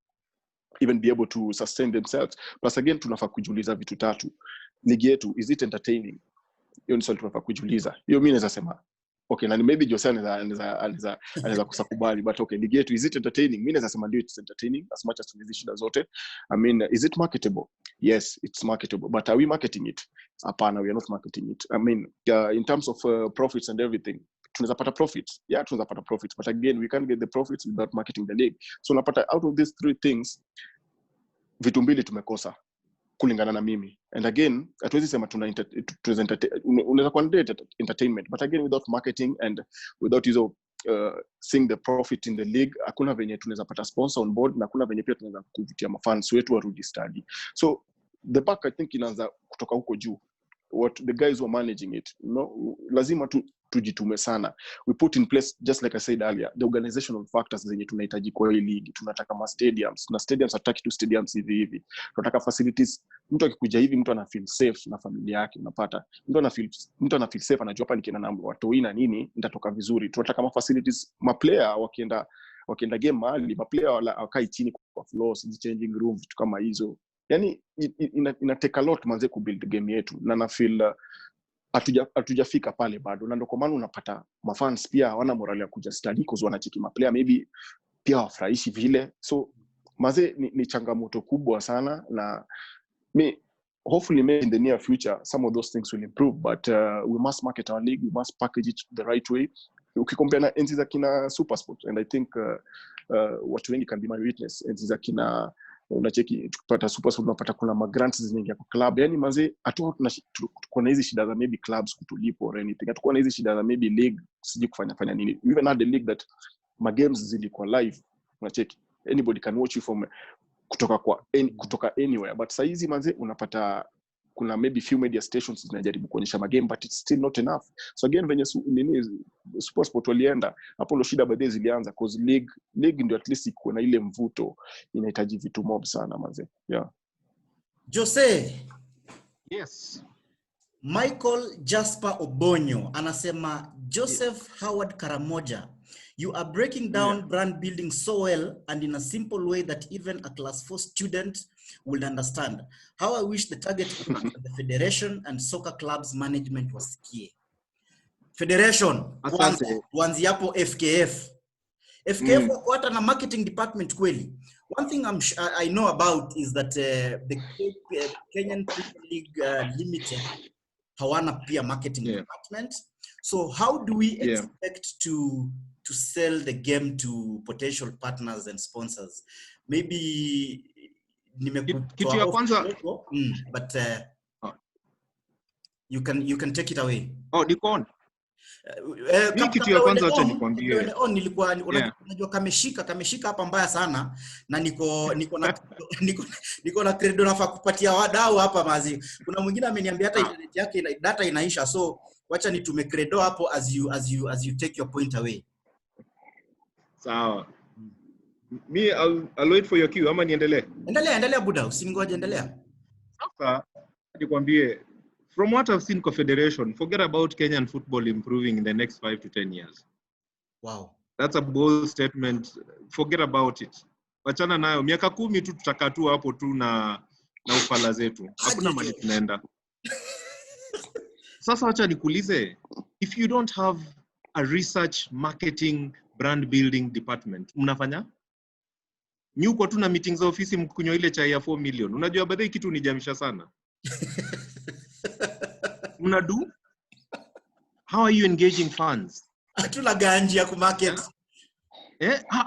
even be able to sustain themselves. Plus again, tunafaa kujiuliza vitu tatu. Ligi yetu, is it entertaining? Hiyo ni swali tunafaa kujiuliza. Hiyo mimi naweza sema okay, na maybe Jose anaweza kusakubali, but okay, ligi yetu, is it entertaining? Mimi naweza sema ndio it's entertaining as much as tunazi shida zote. I mean, is it marketable? Yes, it's marketable, but are we marketing it? Hapana, we are not marketing it. I mean, in terms of profits and everything, tunaweza pata profits. Yeah, tunaweza pata profits, but again, we can't get the profits without marketing the league. So unapata out of these three things, vitu mbili tumekosa kulingana na mimi. And again, hatuwezi sema unaweza kuwa entertainment, but again without marketing and without seeing the profit in the league, hakuna venye tunaweza pata sponsor on board, na hakuna venye pia tunaweza kuvutia mafans wetu warudi stadi. So the back, I think, inaanza kutoka huko juu. What the guys were managing it, lazima tujitume sana. We put in place, just like I said earlier, the organizational factors zenye tunahitaji kwa hii league. Tunataka ma stadiums, na stadiums hataki tu stadiums hivi. Tunataka facilities, mtu akikuja hivi mtu ana feel safe na familia yake. Unapata mtu ana feel safe, anajua hapa nikienda na watoi na nini nitatoka vizuri. Tunataka ma facilities, ma player wakienda game mahali, ma player wakai chini kwa floors, changing room, vitu kama hizo. Yani ina take a lot manze ku build game yetu, na na feel hatujafika pale bado, na ndio kwa maana unapata mafans pia hawana morale ya kuja study because wanacheki ma player maybe pia wafurahishi vile. So manze ni changamoto kubwa sana, na hopefully maybe in the near future some of those things will improve, but we must market our league, we must package it the right way. Ukikompare na enzi za kina SuperSport, and I think watu wengi can be my witness, enzi za kina unacheki tukipata SuperSport unapata kuna grants zinaingia kwa club. Yani manze tuko na hizi shida za maybe clubs kutulipo or anything. Hatuko na hizi shida za maybe league siji kufanya nini. We even had a league that my games zilikuwa live. Unacheki anybody can watch you from kutoka anywhere, but saa hizi manze unapata kuna maybe few media stations zinajaribu kuonyesha magame, but it's still not enough. So again, venye SuperSport walienda hapo ndo shida baadaye zilianza, cause league ndio at least iko na ile mvuto, inahitaji vitu mob sana manze. Yeah. Jose. Yes. Michael Jasper Obonyo anasema Joseph Howard Karamoja, you are breaking down brand building so well and in a simple way that even a class 4 student will understand. How I wish the target of the federation and soccer clubs management wasikie. Federation, tuanzi hapo FKF. FKF wako hata na marketing department kweli. One thing I know about is that the Kenyan Premier League Limited hawana pia marketing department. So how do we expect to sell the game to potential partners and sponsors? Maybe kitu ya kwanza but you can take it away. Oh, niko on. Hii kitu ya kwanza acha nikwambie. Nilikuwa unajua kameshika hapa mbaya sana, na niko na credo nafaa kupatia wadau hapa mazi. Kuna mwingine ameniambia hata internet yake data inaisha, so wacha nitume credo hapo as you take your point away. Sawa. Me I'll wait for your cue ama niendelee? Endelea buda, usingoje, endelea. Sasa nikwambie, from what I've seen Confederation, forget about Kenyan football improving in the next 5 to 10 years. Wow. That's a bold statement. Forget about it. Wachana nayo. Miaka 10 tu tutakaa tu hapo tu na ufala zetu. Hakuna mahali tunaenda. Sasa wacha nikuulize, if you don't have a research, marketing, brand building department, mnafanya? Nyuko tu na meetings za ofisi mkunywa ile chai ya 4 million. Unajua baadaye kitu nijamisha sana. Mnadu? How are you engaging funds? Hatuna ganji ya kumarket.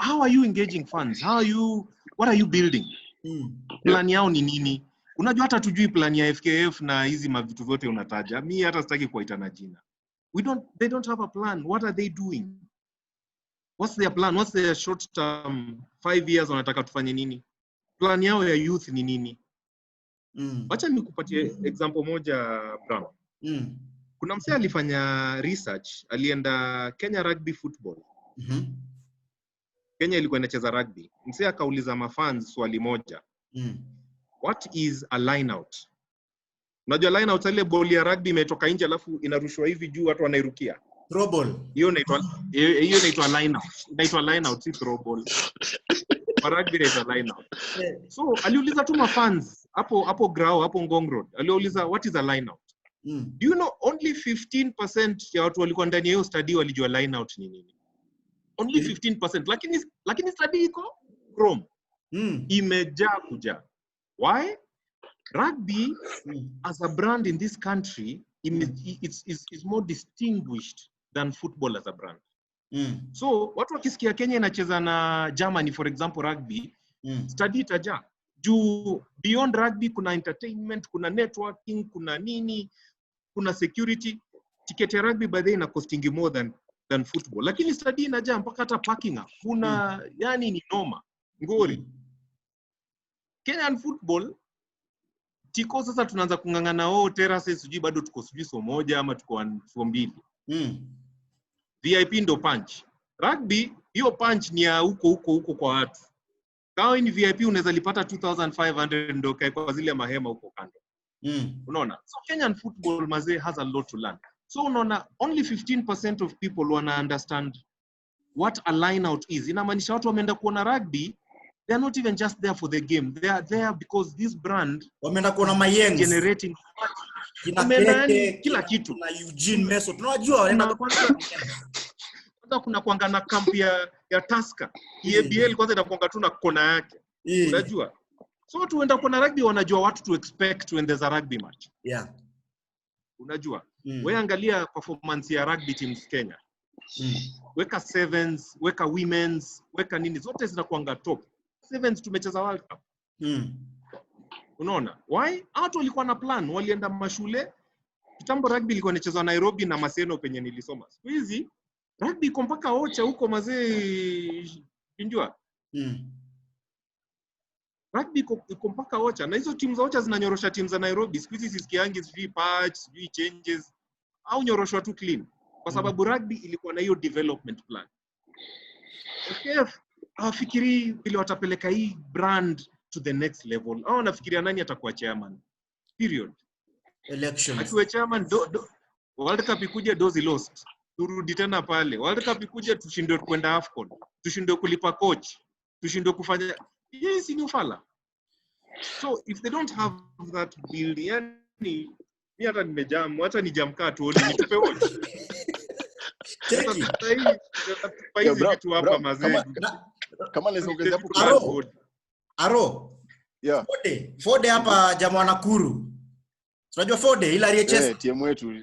How are you engaging funds? What are you building? Plan yao ni nini? Unajua hata tujui plan ya FKF na hizi mavitu vyote unataja. Mimi hata sitaki kuita na jina. They don't have a plan. What are they doing? What's their plan? What's their short term 5 years wanataka tufanye nini? Plan yao ya youth ni nini? Wacha nikupatie example moja, Brown. Kuna msee alifanya research, alienda Kenya Rugby Football. Kenya ilikuwa inacheza rugby. Msee akauliza mafans swali moja. What is a line out? Unajua line out ile ball ya rugby imetoka nje alafu inarushwa hivi juu watu wanairukia. Throw ball. Hiyo inaitwa line out. Inaitwa line out, si throw ball. Kwa rugby inaitwa line out. So aliuliza tu mafans hapo Grau, hapo Ngong Road. Aliuliza what is a line out? Do you know only 15% ya watu walikuwa ndani ya hiyo study walijua line out ni nini? Only 15%. Lakini study iko Chrome. Imejaa kuja. Why? Rugby as a brand in this country is more distinguished than football as a brand. So watu wakisikia Kenya inacheza na Germany for example rugby, study itajaa. Juu beyond rugby kuna entertainment, kuna networking, kuna nini, kuna security. Ticket ya rugby by the way ina costing more than football. Lakini study inajaa mpaka hata parking up. Kuna yani ni noma. Ngori. Kenyan football tiko sasa tunaanza kungangana terraces sijui bado tuko sijui so moja ama tuko 2. VIP ndo punch. Rugby hiyo punch ni ya huko kwa watu. Kama ni VIP unaweza lipata 2500 ndo kwa zile mahema huko kando. Unaona? So Kenyan football mazee has a lot to learn. So unaona only 15% of people wanna understand what a line out is. Inamaanisha watu wameenda kuona rugby, they are not even just there for the game. They are there because this brand wameenda kuona mayengs generating kila kitu na Eugene Meso. Tunajua wanaenda kuna kuanga na camp ya Tusker. EABL kwanza inakuanga tu na kona yake. Unajua? So watu wenda kuona rugby wanajua what to expect when there's a rugby match. Yeah. Unajua? Wewe angalia performance ya rugby teams Kenya. Weka sevens, weka women's, weka nini zote zinakuanga top. Sevens tumecheza World Cup. Unaona? Why? Watu walikuwa na plan, walienda mashule. Kitambo rugby ilikuwa inachezwa Nairobi na Maseno penye nilisoma. Siku hizi rugby iko mpaka Ocha huko mazee unajua? Rugby iko mpaka Ocha na hizo timu za Ocha zinanyorosha timu za Nairobi. Siku hizi sisikiangi sijui patch, sijui changes au nyoroshwa tu clean. Kwa sababu rugby ilikuwa na hiyo development plan. Okay, afikiri vile watapeleka hii brand to the next level. Au nafikiria nani atakuwa chairman? Period. Elections. Akiwa chairman World Cup ikuje dozi lost. Turudi tena pale. World Cup ikuje tushindwe kwenda AFCON. Tushindwe kulipa coach. Tushindwe kufanya hii si ufala. So if they don't have that build, yani mimi hata nimejam, hata nijamkaa tuone nitupe watch. Kama naweza ongeza hapo Aro. Yeah. Fode hapa jamaa Nakuru. Unajua Fode ila Riechesa. Timu yetu.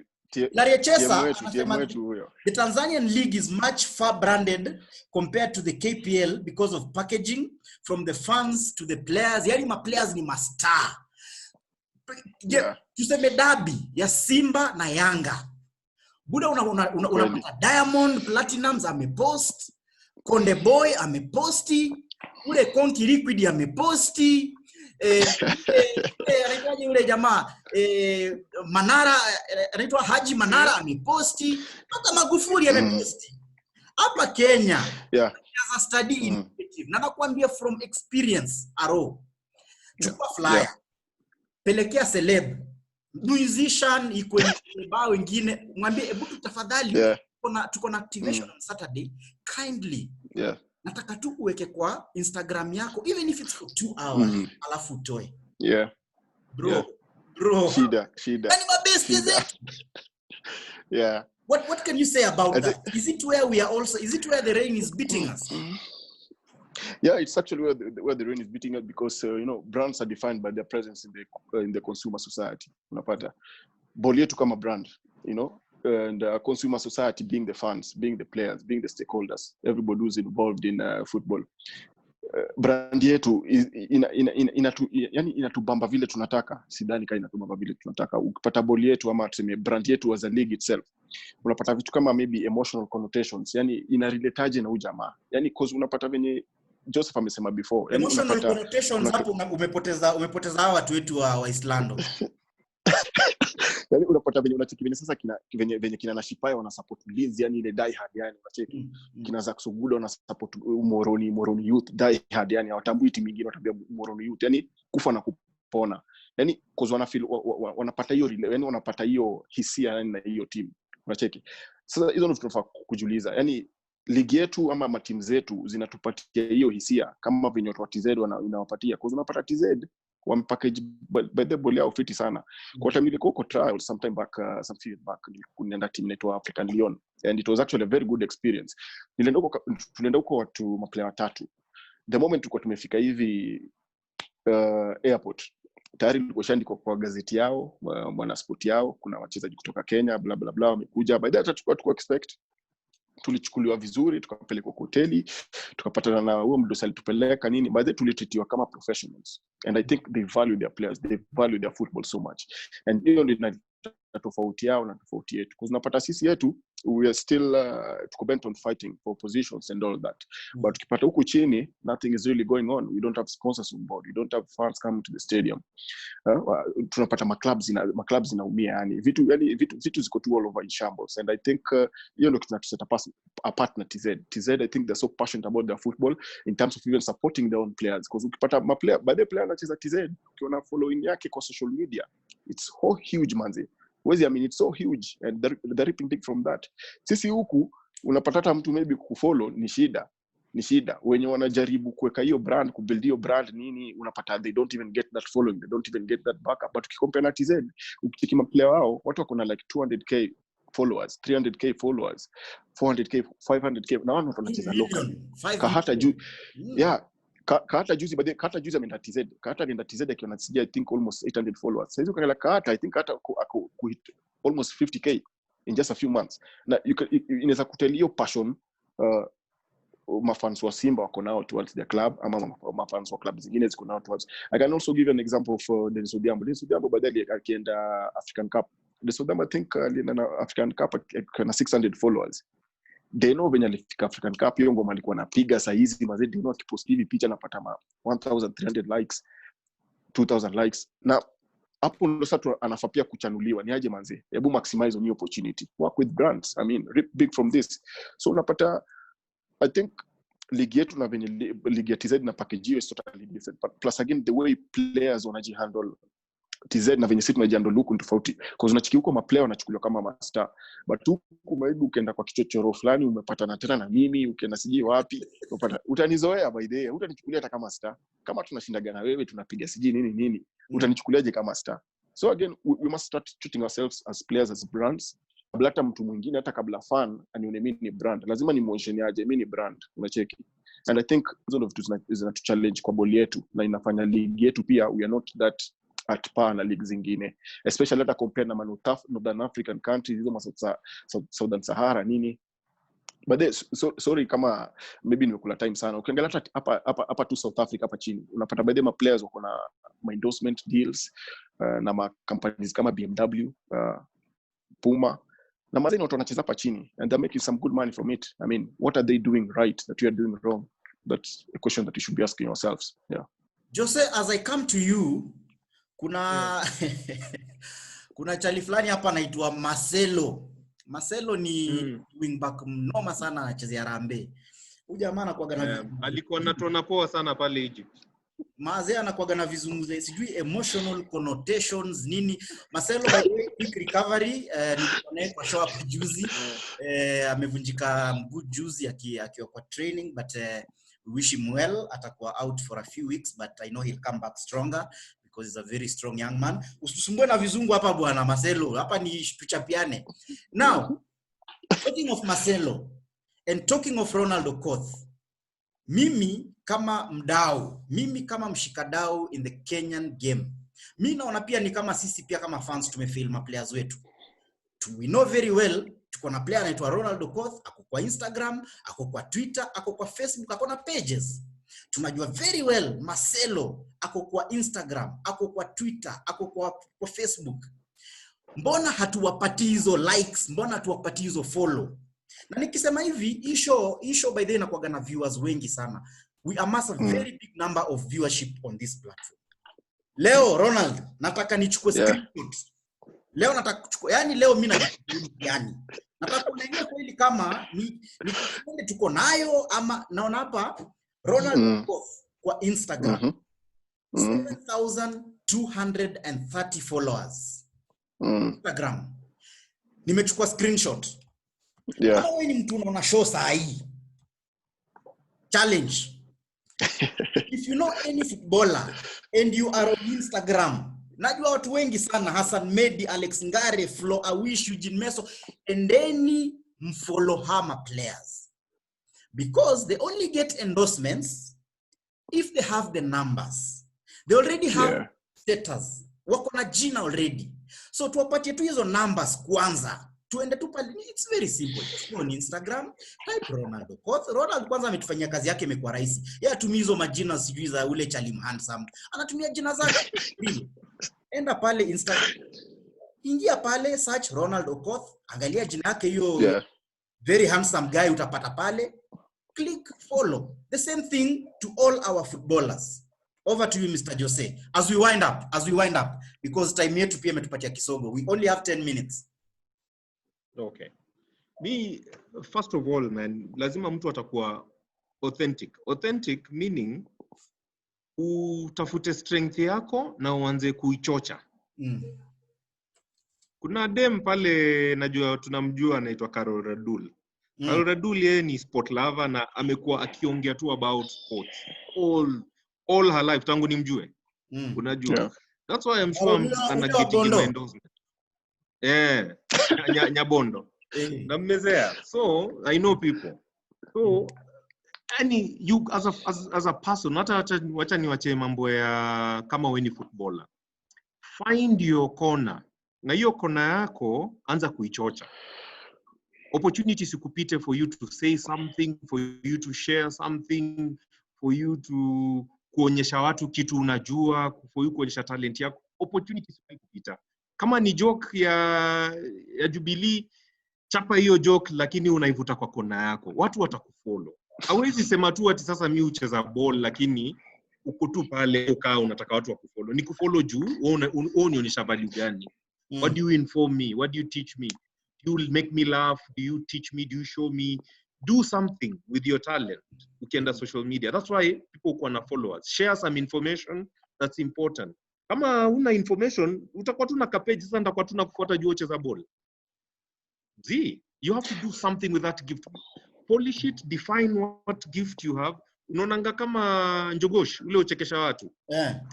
Timu yetu huyo. The Tanzanian league is much far branded compared to the KPL because of packaging from the fans to the players. Yani ma players ni mastar. Yeah. Tuseme derby ya Simba na Yanga. Buda unapata Diamond Platinumz amepost, Konde Boy ameposti, ule Konki Liquid ameposti, anaitwaje yule jamaa Manara, anaitwa Haji Manara ameposti, hata Magufuli ameposti. Hapa Kenya, as a study initiative, na nakwambia from experience aro. Chukua flyer, pelekea celeb, musician iko bao wengine, mwambie hebu tafadhali tuko na activation on Saturday, kindly. Nataka tu uweke kwa Instagram yako even if it's for 2 hours alafu utoe. Bro. Shida. Any my best is it? What can you say about that? Is it where the rain is beating us? Yeah, it's actually where the rain is beating us because brands are defined by their presence in the consumer society. Unapata boli yetu kama brand, and consumer society being the fans, being the players, being the stakeholders, everybody who's involved in football. Brand yetu inatubamba vile tunataka. Sidhani kama inatubamba vile tunataka. Ukipata boli yetu ama tuseme brand yetu as a league itself, unapata vitu kama maybe emotional connotations, ina relate na ujamaa. Cause unapata venye Joseph amesema before, emotional connotations hapo umepoteza hawa watu wetu wa Islando. Unapata venye unacheki venye sasa venye kina Nashipaya wana support Leeds, ile die hard unacheki. Kina Zaksoguda wana support Moroni Youth die hard, hawatambui timu nyingine, watabia Moroni Youth, kufa na kupona. Cause wanapata hiyo wanapata hiyo hisia na hiyo team, unacheki. Sasa hizo ndio tunafaa kujiuliza, ligi yetu ama matimu zetu zinatupatia hiyo hisia kama venye watu wa TZ inawapatia. Cause unapata TZ wamepackage by the ball yao fiti sana. Kwa time nilikuwa trial some few back nilienda team inaitwa African Lyon, and it was actually a very good experience. Tulienda huko watu maplayer 3. The moment tulikuwa tumefika hivi airport, tayari tulikuwa shandiko kwa gazeti yao, Mwana Sport yao, kuna wachezaji kutoka Kenya bla bla bla wamekuja. By that tulikuwa expect, tulichukuliwa vizuri, tukapelekwa hoteli, tukapatana na huyo mdosi alitupeleka nini. By the tulititiwa kama professionals, and I think they value their players, they value their football so much, and hiyo ndio tofauti yao na tofauti yetu. Because unapata sisi yetu we are still tuko bent on fighting for positions and all that, but tukipata huku chini nothing is really going on. We don't have sponsors on board, we don't have fans coming to the stadium. Tunapata maclubs inaumia, vitu ziko tu all over in shambles, and I think hiyo ndio tunatuset apart na TZ. I think they're so passionate about their football in terms of even supporting their own players, because ukipata by the player anacheza TZ, ukiona following yake kwa social media, it's so huge manzi. It's so huge, and the ripping thing from that. Sisi huku unapata hata mtu maybe kufollow ni shida. Wenye wanajaribu kuweka hiyo brand, kubuild hiyo brand nini, unapata they don't even get that following, they don't even get that backup. But ukicompare na TZ, ukikima player wao, watu wako na like 200k followers, 300k followers, 400k, 500k, na wao wanacheza local. Kahata juzi ameenda TZ. Kahata alienda TZ akiwa na I think almost 800 followers. Sasa hizo kangala Kahata, I think Kahata hit almost 50k in just a few months. Na inaweza kutelio passion mafans wa Simba wako nao towards their club, ama mafans wa club zingine ziko nao towards. I can also give an example of Dennis Odiambo badali akienda African Cup. Dennis Odiambo I think alienda African Cup na 600 followers. They know when alifika African Cup, hiyo ngoma alikuwa anapiga saa hizi mazidi, akipost hivi picha napata 1300 likes, 2000 likes. Na hapo ndo sasa anafaa pia kuchanuliwa, ni aje manzi, hebu maximize on opportunity, work with brands, I mean rip big from this. So unapata, I think ligi yetu na venye ligi ya TZ na package hiyo is totally different, but plus again the way players wanajihandle TZ na venye sisi tunajihandle huko tofauti, because unachiki huko maplayer wanachukuliwa kama master, but huko maybe ukienda kwa kichochoro fulani umepatana tena na mimi, ukienda siji wapi utanizoea by the way, utanichukulia hata kama star. Kama tunashindaga na wewe tunapiga siji nini, utanichukuliaje kama star? So again we must start treating ourselves as players, as brands. Kabla hata mtu mwingine, hata kabla fan anione mimi ni brand, lazima ni muonyeshe aje mimi ni brand, unacheki. And I think hizo ndio vitu zinatu challenge kwa boli yetu, na inafanya ligi yetu pia we are not that at par na league zingine, especially hata compare na Northern African countries, hizo Southern Sahara nini. But sorry kama maybe nimekula time sana. Ukiangalia hapa tu South Africa hapa chini, unapata baadhi ya players wako na endorsement deals na companies kama BMW, Puma na mazeni watu wanacheza hapa chini and they're making some good money from it. I mean, what are they doing right that we are doing wrong? That's a question that you should be asking yourselves. Yeah. Jose, as I come to you, kuna kuna chali fulani hapa anaitwa Marcelo. Marcelo ni wingback mnoma sana, anachezea Harambee. Huyu jamaa anakuaga na alikuwa anatona poa sana pale Egypt. Mazee anakuaga na vizungumzo sijui emotional connotations nini. Marcelo, by the way, quick recovery, nilikuwa kwa show up juzi. Amevunjika mguu juzi akiwa kwa training, but we wish him well. Atakuwa out for a few weeks, but I know he'll come back stronger because he's a very strong young man. Usisumbue na vizungu hapa bwana Marcelo. Hapa ni tuchapiane. Now, talking of Marcelo and talking of Ronald Okoth, mimi kama mdau, mimi kama mshikadau in the Kenyan game, mimi naona pia ni kama sisi pia kama fans tumefail ma players wetu. We know very well tuko na player anaitwa Ronald Okoth, ako kwa Instagram, ako kwa Twitter, ako kwa Facebook, ako na pages. Tunajua very well Marcelo ako kwa Instagram, ako kwa Twitter, ako kwa Facebook. Mbona hatuwapati hizo likes? Mbona hatuwapati hizo follow? Na nikisema hivi, isho by the way inakuwa na viewers wengi sana. We amass a very big number of viewership on this platform. Leo Ronald, nataka nichukue screenshot. Leo nataka kuchukua, yani leo mimi yani nataka kuona kweli kama ni tuko nayo ama naona hapa Ronald kwa Instagram 7,230 followers. Instagram. Nimechukua screenshot. Yeah. Kama wewe ni mtu unaona show saa hii, challenge. If you know any footballer and you are on Instagram, najua watu wengi sana, Hassan Medi, Alex Ngare, Flo Awish, Eugene Meso, and any mfollow hama players. Because they only get endorsements if they have the numbers. They already have status. Wako na jina already. So tuwapatie tu hizo numbers kwanza. Tuende tu pale. It's very simple. Go on Instagram, type Ronald Okoth. Ronald kwanza ametufanyia kazi yake imekuwa rahisi. Yeye atumia hizo majina sijui za ule Chalim Handsome. Anatumia jina zake. Enda pale Instagram. Ingia pale, search Ronald Okoth, angalia jina yake hiyo very handsome guy utapata pale. Click follow. The same thing to all our footballers. Over to you, Mr. Jose. As we wind up, because time yetu pia imetupatia kisogo. We only have 10 minutes. Okay. Me, first of all, man, lazima mtu atakuwa authentic. Authentic meaning utafute strength yako na uanze kuichocha. Kuna dem pale najua tunamjua anaitwa Carol Radul. Carol Radul yeye ni sport lover na amekuwa akiongea tu about sports all her life tangu nimjue. Unajua. That's why I'm sure anagetting endorsement. Nyabondo. Na mmezea. So I know people. So yani you as a person, wacha niwache mambo ya kama wewe ni footballer. Find your corner. Na hiyo corner yako anza kuichocha. Opportunities ikupite for you to say something, for you to share something, for you to kuonyesha watu kitu unajua, for you kuonyesha talent yako. Opportunities ikupita. Kama ni joke ya Jubilee, chapa hiyo joke lakini unaivuta kwa kona yako. Watu watakufollow. Hawezi sema tu ati sasa mimi ucheza ball lakini uko tu pale ukaa unataka watu wakufollow. Ni kufollow juu wewe unionyesha value gani? What do you inform me? What do you teach me? Do you make me laugh? Do you teach me? Do you show me? Do something with your talent. Ukienda social media. That's why people wanna follow us. Share some information that's important. Kama una information, utakuwa tu na page sasa nitakuwa tu nakufuata juu ucheza ball. You have to do something with that gift. Polish it, define what gift you have. Unaonanga kama Njogosh, ule uchekesha watu.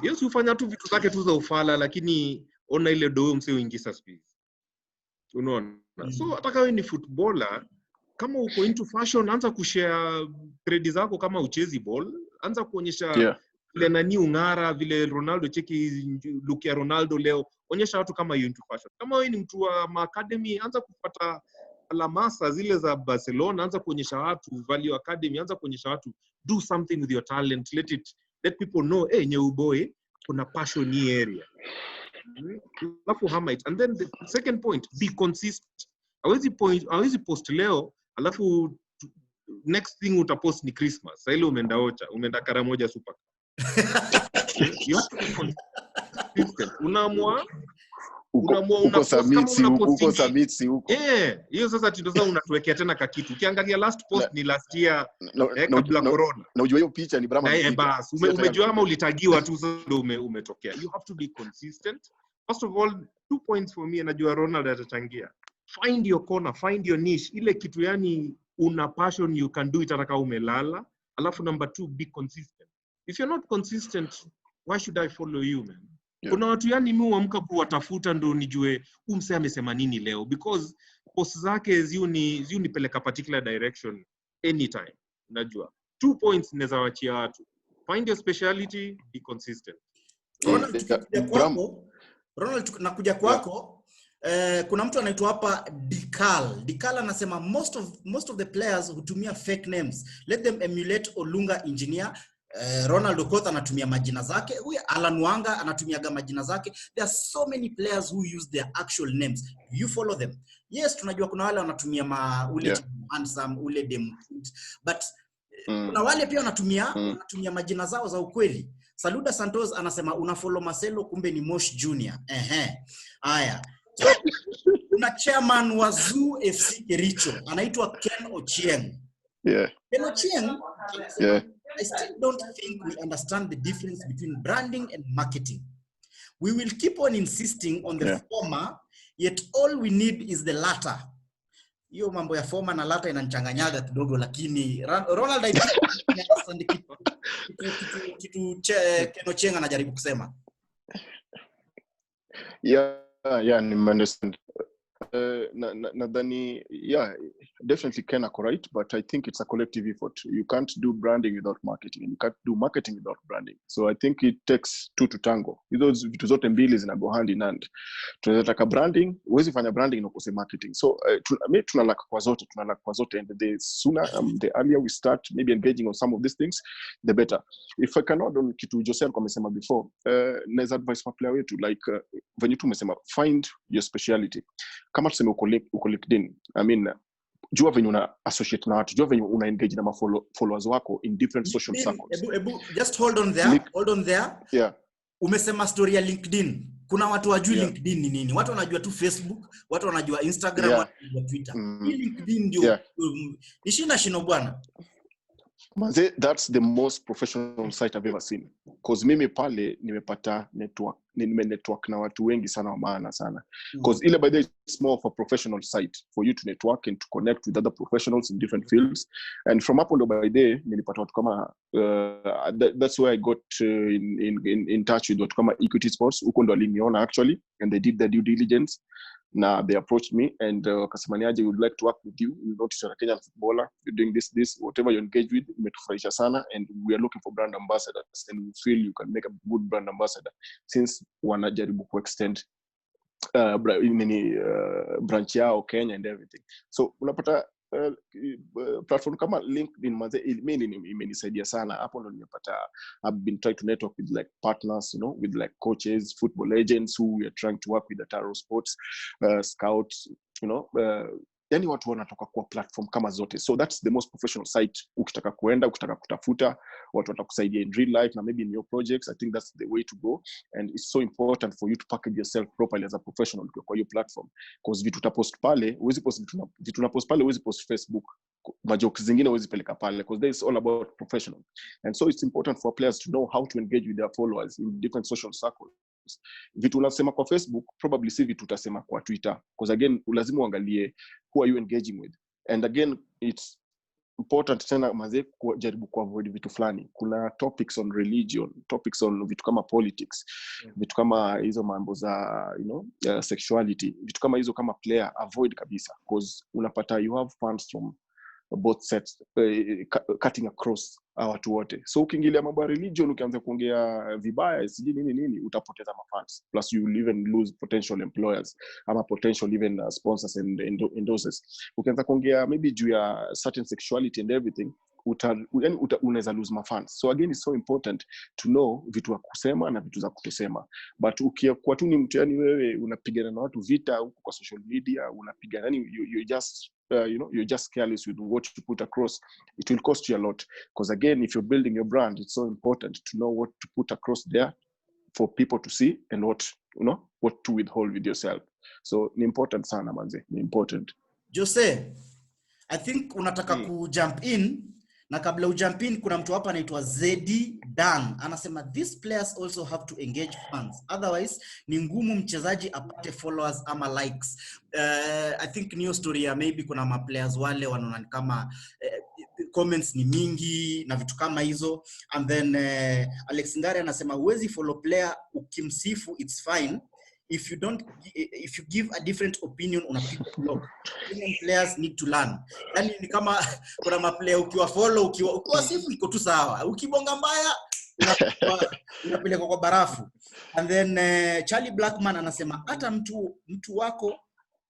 Yes, ufanya tu vitu zake tu za ufala, lakini ona ile doo mseo ingisa space. Unaona? So, hata kama ni footballer, kama uko into fashion, anza kushare trade zako kama uchezi ball, anza kuonyesha vile nani ungara, vile Ronaldo cheki look ya Ronaldo leo, onyesha watu kama you into fashion. Kama wewe ni mtu wa academy, anza kupata alamasa zile za Barcelona, anza kuonyesha watu value academy, anza kuonyesha watu do something with your talent, let people know new boy kuna passion in area. Alafu hamite. And then the second point, be consistent. hawezi post leo alafu next thing utapost ni Christmas. Sasa ile umeenda Ocha, umeenda Karamoja Super. You have to be consistent. Unaamua uko submit huko. Hiyo sasa tunaweza unatuwekea tena kakitu. Ukiangalia last post ni last year kabla corona. Na unajua hiyo picha ni Brahma. Bas, umejua ama ulitagiwa tu sasa ndio umetokea. You have to be consistent. First of all, 2 points for me, najua Ronald atachangia. Find your corner, find your niche. Ile kitu yani una passion, you can do it hata kama umelala. Alafu number 2, be consistent. If you're not consistent, why should I follow you, man? Yeah. Kuna watu yani mimi huamka kuwatafuta ndo nijue mse amesema nini leo, because post zake zinipeleka particular direction anytime. Unajua 2 points naweza waachia watu. Find your speciality, be consistent. Ronald, nakuja kwako. Kuna mtu anaitwa hapa Dikal anasema most of the players hutumia fake names. Let them emulate Olunga Engineer. Ronald Okoth anatumia majina zake. Huyu Alan Wanga anatumiaga majina zake. There are so many players who use their actual names. You follow them. Yes, tunajua kuna wale wanatumia ule handsome, ule dem, but kuna wale pia wanatumia majina zao za ukweli. Saluda Santos anasema unafollow Marcelo kumbe ni Mosh Junior. Haya. So, kuna chairman wa Zoo FC Kericho anaitwa Ken Ochieng. Ken Ochieng. I still don't think we understand the difference between branding and marketing. We will keep on insisting on the former, yet all we need is the latter. Hiyo mambo ya former na latter inanichanganyaga kidogo, lakini Ronald I think kitu Ken Ochieng anajaribu kusema. Ni understand. Nadhani definitely Ken ako right, but I think it's a collective effort. You can't do branding without marketing, and you can't do marketing without branding. So I think it takes 2 to tango. Hizo vitu zote mbili zinago hand in hand. Tunataka branding, huwezi fanya branding na ukose marketing. So tunalaka kwa zote, and the sooner the earlier we start maybe engaging on some of these things, the better. If I cannot on kitu Jose alikuwa amesema before, naweza advice kwa player wetu like venye tu umesema, find your speciality. Kama tuseme uko LinkedIn, I mean jua venye una associate na watu, jua venye una engage na followers wako in different social circles. Just hold on there. Yeah. Umesema story ya LinkedIn. Kuna watu wajui LinkedIn ni nini. Watu wanajua tu Facebook, watu wanajua Instagram, watu wanajua Twitter. LinkedIn ndio nishina bwana. Manze, that's the most professional site I've ever seen. Cause mimi pale nimepata network na watu wengi sana wa maana sana. Cause ile by the way, it's more of a professional site for you to network and to connect with other professionals in different fields. And from up on by day nilipata watu kama that's where I got in touch with watu kama Equity Sports. Huko ndo aliniona actually, and they did their due diligence. Now they approached me and Kasimaniaje, we would like to work with you. We noticed you're a Kenyan footballer. You're doing this, whatever you engage with, umetufurahisha sana, and we are looking for brand ambassadors, and we feel you can make a good brand ambassador since wanajaribu ku extend branch yao Kenya and everything. So unapata platform kama LinkedIn manze imenisaidia sana. Hapo ndo nimepata, I've been trying to network with like partners, with like coaches, football agents who we are trying to work with at Taro Sports, scouts, yani watu wanatoka kwa platform kama zote. So that's the most professional site. Ukitaka kutafuta watu watakusaidia in real life na maybe in your projects. I think that's the way to go, and it's so important for you to package yourself properly as a professional kwa your platform, because vitu utapost pale, huwezi post vitu unapost pale, huwezi post Facebook, majokes zingine huwezi peleka pale, because there is all about professional. And so it's important for players to know how to engage with their followers in different social circles. Vitu unasema kwa Facebook probably si vitu utasema kwa Twitter, because again lazima uangalie who are you engaging with. And again it's important tena maze kujaribu kuavoid vitu fulani. Kuna topics on religion, topics on vitu kama politics, vitu kama hizo mambo za sexuality, vitu kama hizo kama player avoid kabisa, because unapata you have fans from both sets cutting across watu wote. So ukiingilia mambo ya religion, ukianza kuongea vibaya siji nini utapoteza mafans, plus you will even lose potential employers ama potential even sponsors and endorsers. Ukianza kuongea maybe juu ya certain sexuality and everything, unaweza lose my fans. So again, it's so important to know vitu wa kusema na vitu za kutosema. But ukiwa tu ni mtu yani wewe unapigana na watu vita huko kwa social media, unapigana yani you just you're just careless with what you put across, it will cost you a lot. Because again, if you're building your brand, it's so important to know what to put across there for people to see and what to withhold with yourself. So ni important sana manze, ni important. Jose, I think unataka kujump in, na kabla ujump in kuna mtu hapa anaitwa Zedi Dan anasema these players also have to engage fans, otherwise ni ngumu mchezaji apate followers ama likes. I think new story ya maybe kuna ma players wale wanaona kama comments ni mingi na vitu kama hizo. And then Alex Ngare anasema huwezi follow player ukimsifu, it's fine. If you give a different opinion unapiga block. Indian players need to learn. Yani ni kama kuna ma player ukiwa follow ukiwa sifu iko tu sawa, ukibonga mbaya unapeleka kwa barafu. And then Charlie Blackman anasema hata mtu wako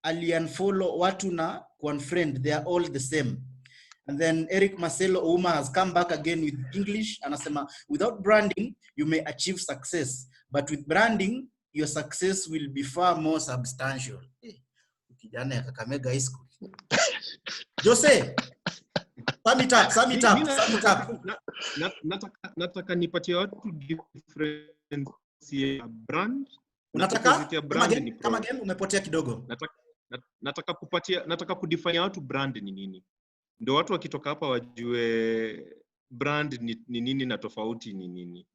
aliunfollow watu na unfriend, they are all the same. And then Eric Marcelo Ouma has come back again with English. Anasema without branding you may achieve success, but with branding your success will be far more substantial. Kijana ya Kakamega High School. Jose, sum it up. Nataka nipatie watu difference ya brand. Unataka kama game umepotea kidogo. Nataka kudefine watu brand ni nini. Ndio watu wakitoka hapa wajue brand ni nini na tofauti ni nini.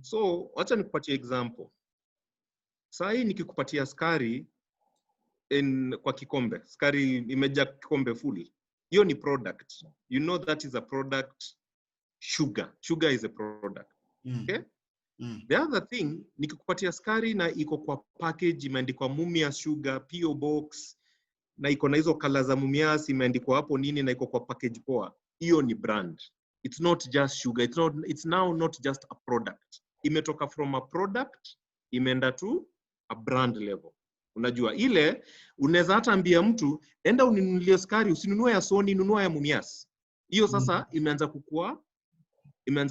So, acha nikupatie example. Sai nikikupatia skari kwa kikombe, skari imejaa kikombe full. Hiyo ni product. You know that is a product. Sugar is a product. Okay? The other thing, nikikupatia skari na iko kwa package imeandikwa Mumias Sugar, PO Box, na iko na hizo colors za Mumias imeandikwa hapo nini na iko kwa package poa. Hiyo ni brand. It's not just sugar. It's now not just a product. Imetoka from a product, imeenda to a brand level. Unajua ile unaweza hata ambia mtu enda uninunulie sukari, usinunue ya Sony, nunua ya Mumias. Hiyo sasa imeanza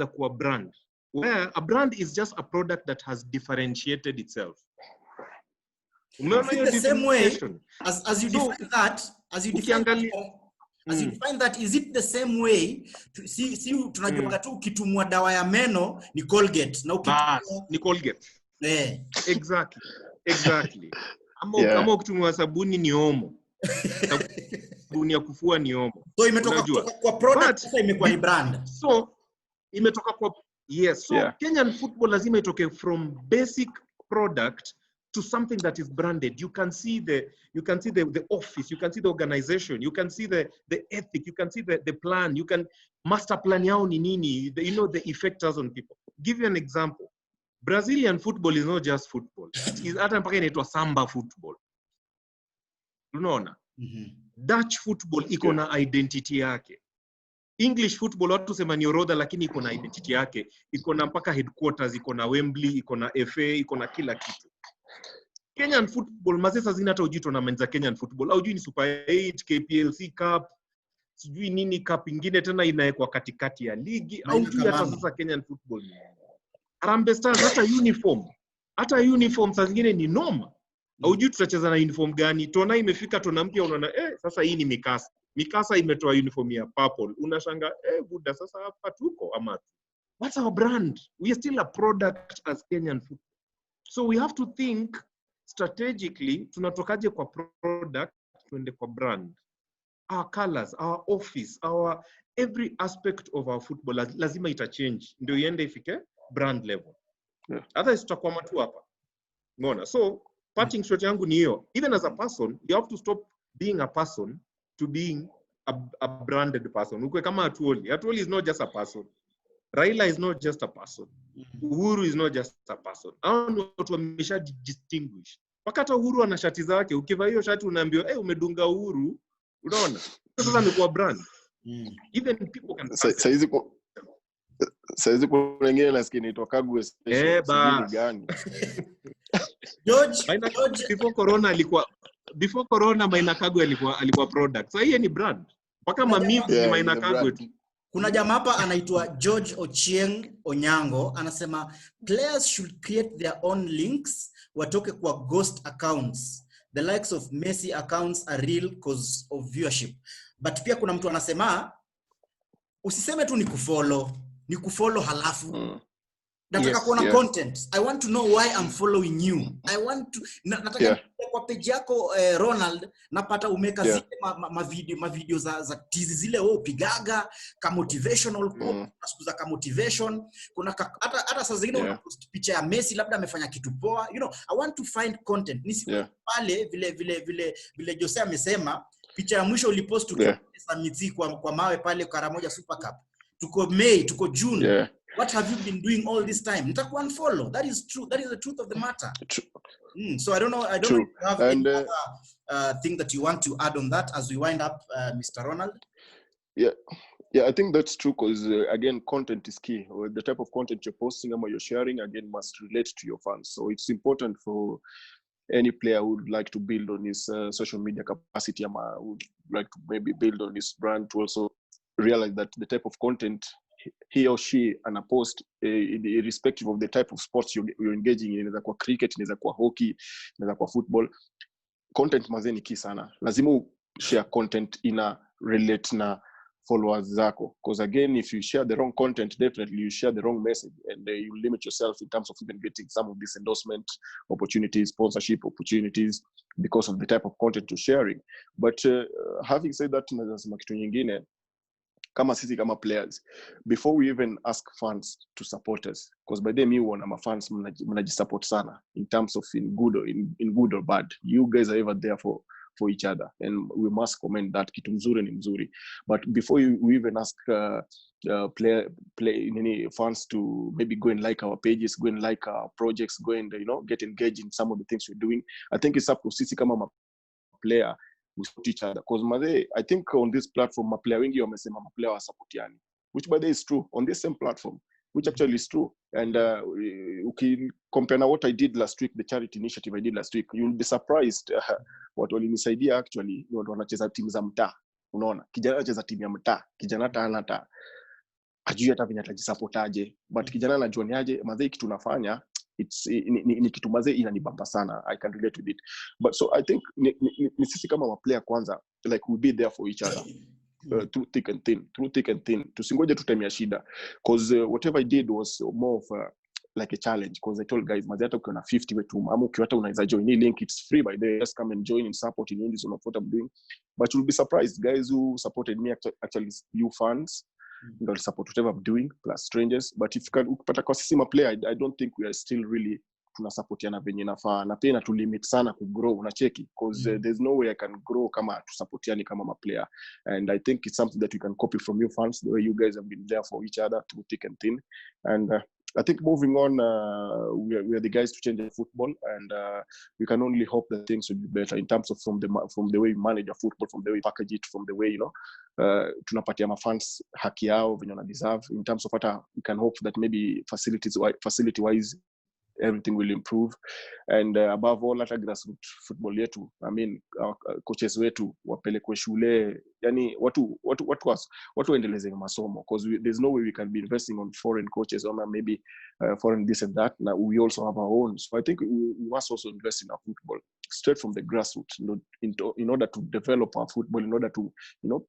kuwa brand. Where a brand is just a product that has differentiated itself. The same way as you define that, as you define that, is it the same way tunajua tu ukitumwa dawa ya meno ni Colgate na ukitumwa ni Colgate. Exactly. Kama ukitumwa sabuni ni Omo. Sabuni ya kufua ni Omo. So imetoka kwa product, sasa imekuwa ni brand. So imetoka kwa Kenyan football lazima itoke from basic product to something that is branded. You can see the office, you can see the organization, you can see the ethic, you can see the plan, you can master plan yao ni nini, the effect has on people. Give you an example. Brazilian football is not just football. It is hata mpaka inaitwa samba football. Unaona? Dutch football iko na identity yake. English football watu sema ni orodha lakini iko na identity yake. Iko na mpaka headquarters, iko na Wembley, iko na FA, iko na kila kitu. Kenyan football mazesa zina hata ujui tournament za Kenyan football. Au ujui ni Super 8, KPLC Cup, sijui nini cup ingine tena inaekwa katikati ya ligi. Au ujui hata sasa Kenyan football. Harambee Stars hata uniform saa zingine ni noma. Au ujui tutacheza na uniform gani? Tona imefika tona mpya unaona sasa hii ni Mikasa. Mikasa imetoa uniform ya purple. Unashanga buda sasa hapa tuko ama. What's our brand? We are still a product as Kenyan football. So we have to think strategically, tunatokaje kwa product tuende kwa brand. Our colors, our office, our every aspect of our football lazima ita change ndio iende ifike brand level. Otherwise tutakuwa matu hapa. Umeona? So parting shot yangu ni hiyo. Even as a person, you have to stop being a person to being a branded person. Ukwe kama Atuoli is not just a person. Raila is not just a person. Uhuru is not just a person. Hao ni watu wamesha distinguish. Wakati Uhuru ana shati zake, ukivaa hiyo shati unaambiwa umedunga Uhuru. Unaona? Sasa ni kwa brand. Even people can saizi kwa wengine nasikia inaitwa Kagwe special. Gani? George before corona Maina Kagwe alikuwa product. Sasa hii ni brand. Mpaka mamimi ni Maina Kagwe tu. Kuna jamaa hapa anaitwa George Ochieng Onyango anasema players should create their own links watoke kwa ghost accounts. The likes of Messi accounts are real cause of viewership. But pia kuna mtu anasema usiseme tu ni kufollow halafu. Nataka kuona content. I want to know why I'm following you. I want to nataka kwa page yako Ronald napata umeka zile video za tizi zile upigaga ka motivational kusikiza ka motivation. Kuna hata saa zingine unapost picha ya Messi labda amefanya kitu poa. You know, I want to find content. Nisi pale vile Jose amesema picha ya mwisho ulipost Samiti kwa mawe pale Karamoja Super Cup. Tuko May, tuko June. What have you been doing all this time? Nitaku unfollow. That is true. That is the truth of the matter. So I don't know if you have any other thing that you want to add on that as we wind up, Mr. Ronald. Yeah, I think that's true because again, content is key. The type of content you're posting or you're sharing again must relate to your fans. So it's important for any player who would like to build on his social media capacity, would like to maybe build on his brand, to also realize that the type of content he or she ana post irrespective of the type of sports you're engaging in, inaweza kwa cricket, inaweza kwa hockey, inaweza kwa football, content mazeni key sana. Lazima share content ina relate na followers zako, because again if you share the wrong content, definitely you share the wrong message, and you limit yourself in terms of even getting some of these endorsement opportunities, sponsorship opportunities, because of the type of content you're sharing. But having said that, tunasema kitu nyingine kama sisi kama players, before we even ask fans to support us, because by them you want fans mnajisupport sana in terms of in good or bad. You guys are ever there for each other, and we must commend that. Kitu mzuri ni mzuri. But before we even ask fans to maybe go and like our pages, go and like our projects, go and get engaged in some of the things we're doing, I think it's up to sisi kama player we support each other, because I think on this platform player wengi wamesema player wa supportiani, which by the way is true on this same platform, which actually is true. And compare na what I did last week, the charity initiative I did last week, you'll be surprised what walinisaidia actually ni watu wanacheza timu za mtaa. Unaona, kijana anacheza timu ya mtaa, kijana hata ajui hata vinyata jisupportaje, but kijana anajua ni aje mazee kitu tunafanya ni kitu mazee inanibamba sana. I can relate with it. But so I think ni sisi kama player kwanza, like we be there for each other through thick and thin. Tusingoje tu time ya shida, because whatever I did was more of like a challenge, because I told guys mazee hata ukiona 50 wetu ama ukiwa hata unaweza join hii link, it's free by the just come and join and support in this what I'm doing. But you'll be surprised, guys who supported me actually you fans ndio support whatever I'm doing plus strangers. But if ukipata kwa sisi player, I don't think we are still really tunasupportiana venye nafaa, na pia tu limit sana ku grow, unacheki, because there's no way I can grow kama tusupportiani kama player. And I think it's something that we can copy from you fans, the way you guys have been there for each other through thick and thin. And I think moving on, we are the guys to change the football, and we can only hope that things will be better in terms of from the way we manage the football, from the way we package it, from the way tunapatia mafans haki yao venye wana deserve. In terms of hata we can hope that maybe facility wise everything will improve, and above all hata grassroots football yetu, I mean coaches wetu wapelekwe shule, yani watu waendeleze masomo, because there's no way we can be investing on foreign coaches or maybe foreign this and that. Now we also have our own, so I think we must also invest in our football straight from the grassroots, in order to develop our football, in order to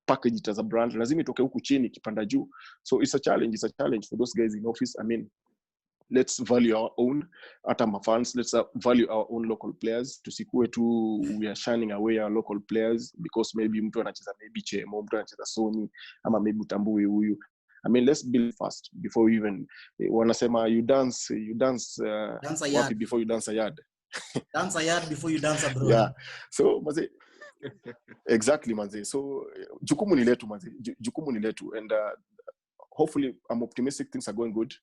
package it as a brand. Lazima itoke huku chini kipanda juu. So it's a challenge for those guys in office. I mean, let's value our own fans. Let's value our own local players. Tusikue tu we are shining away our local players because maybe mtu anacheza maybe Chemo, mtu anacheza Sony, ama maybe utambue huyu. I mean, let's build fast before we even wanasema you dance wapi before you dance a yard. Dance a yard before you dance abroad. Yeah. So maze exactly maze. So jukumu ni letu, and hopefully I'm optimistic things are going good,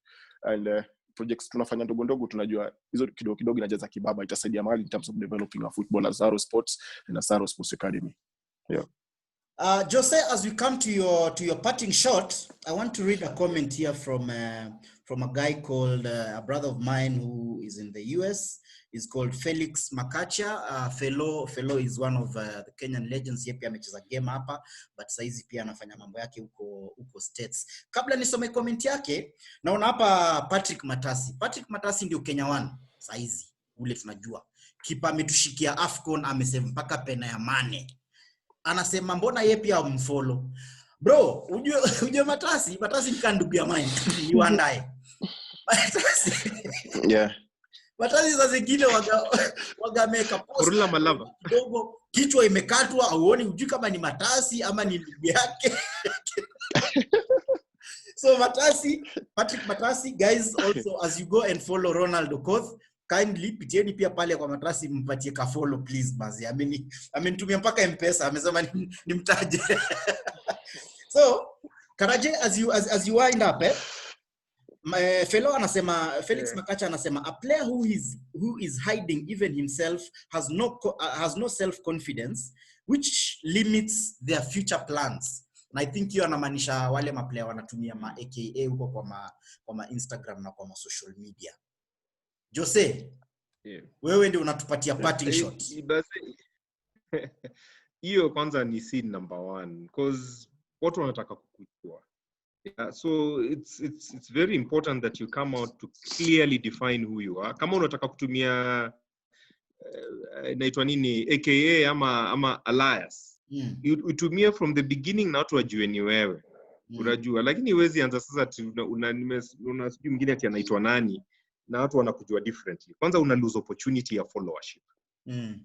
and projects tunafanya ndogo tunajua hizo kidogo inajaza kibaba, itasaidia mahali in terms of developing our football as Zaro Sports and as Zaro Sports Academy. Yeah. Jose, as we come to your parting shot, I want to read a comment here from a guy called a brother of mine who is in the US. is called Felix Makacha. Fellow is one of the Kenyan legends. Yeye pia amecheza game hapa, but saizi pia anafanya mambo yake huko States. Kabla nisome comment yake, naona hapa Patrick Matasi ndio Kenya 1 saizi. Ule tunajua. Kipa ametushikia AFCON, amesema mpaka pena ya Mane. Anasema mbona yeye pia umfollow? Bro, ujue Matasi ni kandugu ya mine. Ni wandae. Matasi. Yeah. Matasi za zingine waga make post. Kurula malava. Kidogo kichwa imekatwa, auoni ujui kama ni Matasi ama ni ndugu yake. So Patrick Matasi, guys, also as you go and follow Ronald Okoth, kindly pitieni pia pale kwa Matasi mpatie ka follow please bazi. Amenitumia mpaka M-Pesa, amesema nimtaje. So Karaje, as you wind up, Felix Makacha anasema a player who is hiding even himself has no self-confidence which limits their future plans. And I think hiyo anamaanisha wale maplayer wanatumia ma AKA huko kwa ma Instagram na kwa ma social media. Jose, wewe ndio unatupatia parting shot. Hiyo kwanza ni scene number 1 because watu wanataka kukujua. Yeah, so it's very important that you come out to clearly define who you are. Kama unataka kutumia inaitwa nini AKA ama alias, utumie from the beginning na watu wajue ni wewe. Unajua, lakini huwezi anza sasa unasijui mwingine ati anaitwa nani na watu wanakujua differently. Kwanza una lose opportunity ya followership.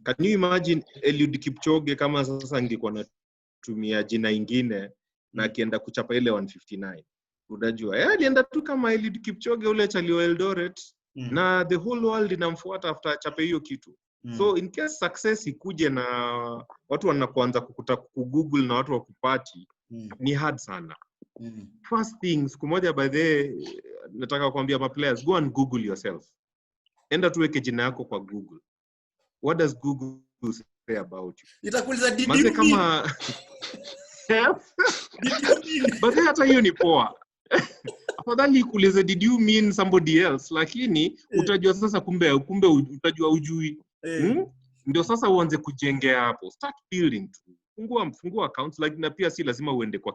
Can you imagine Eliud Kipchoge kama sasa angekuwa anatumia jina ingine na akienda kuchapa ile 159? Unajua, alienda tu kama Eliud Kipchoge ule chalio Eldoret na the whole world inamfuata after chape hiyo kitu. So in case success ikuje na watu wanakuanza kugoogle na watu wakupati, ni hard sana. First thing, siku moja by the nataka kuambia ma players, go and google yourself. Enda tuweke jina yako kwa Google. What does Google say about you? Itakuuliza did you mean? Kama but hata hiyo ni poa. Afadhali ikuulize did you mean somebody else, lakini utajua sasa kumbe utajua ujui. Ndio sasa uanze kujengea hapo. Start building. Fungua accounts, like na pia si lazima uende kwa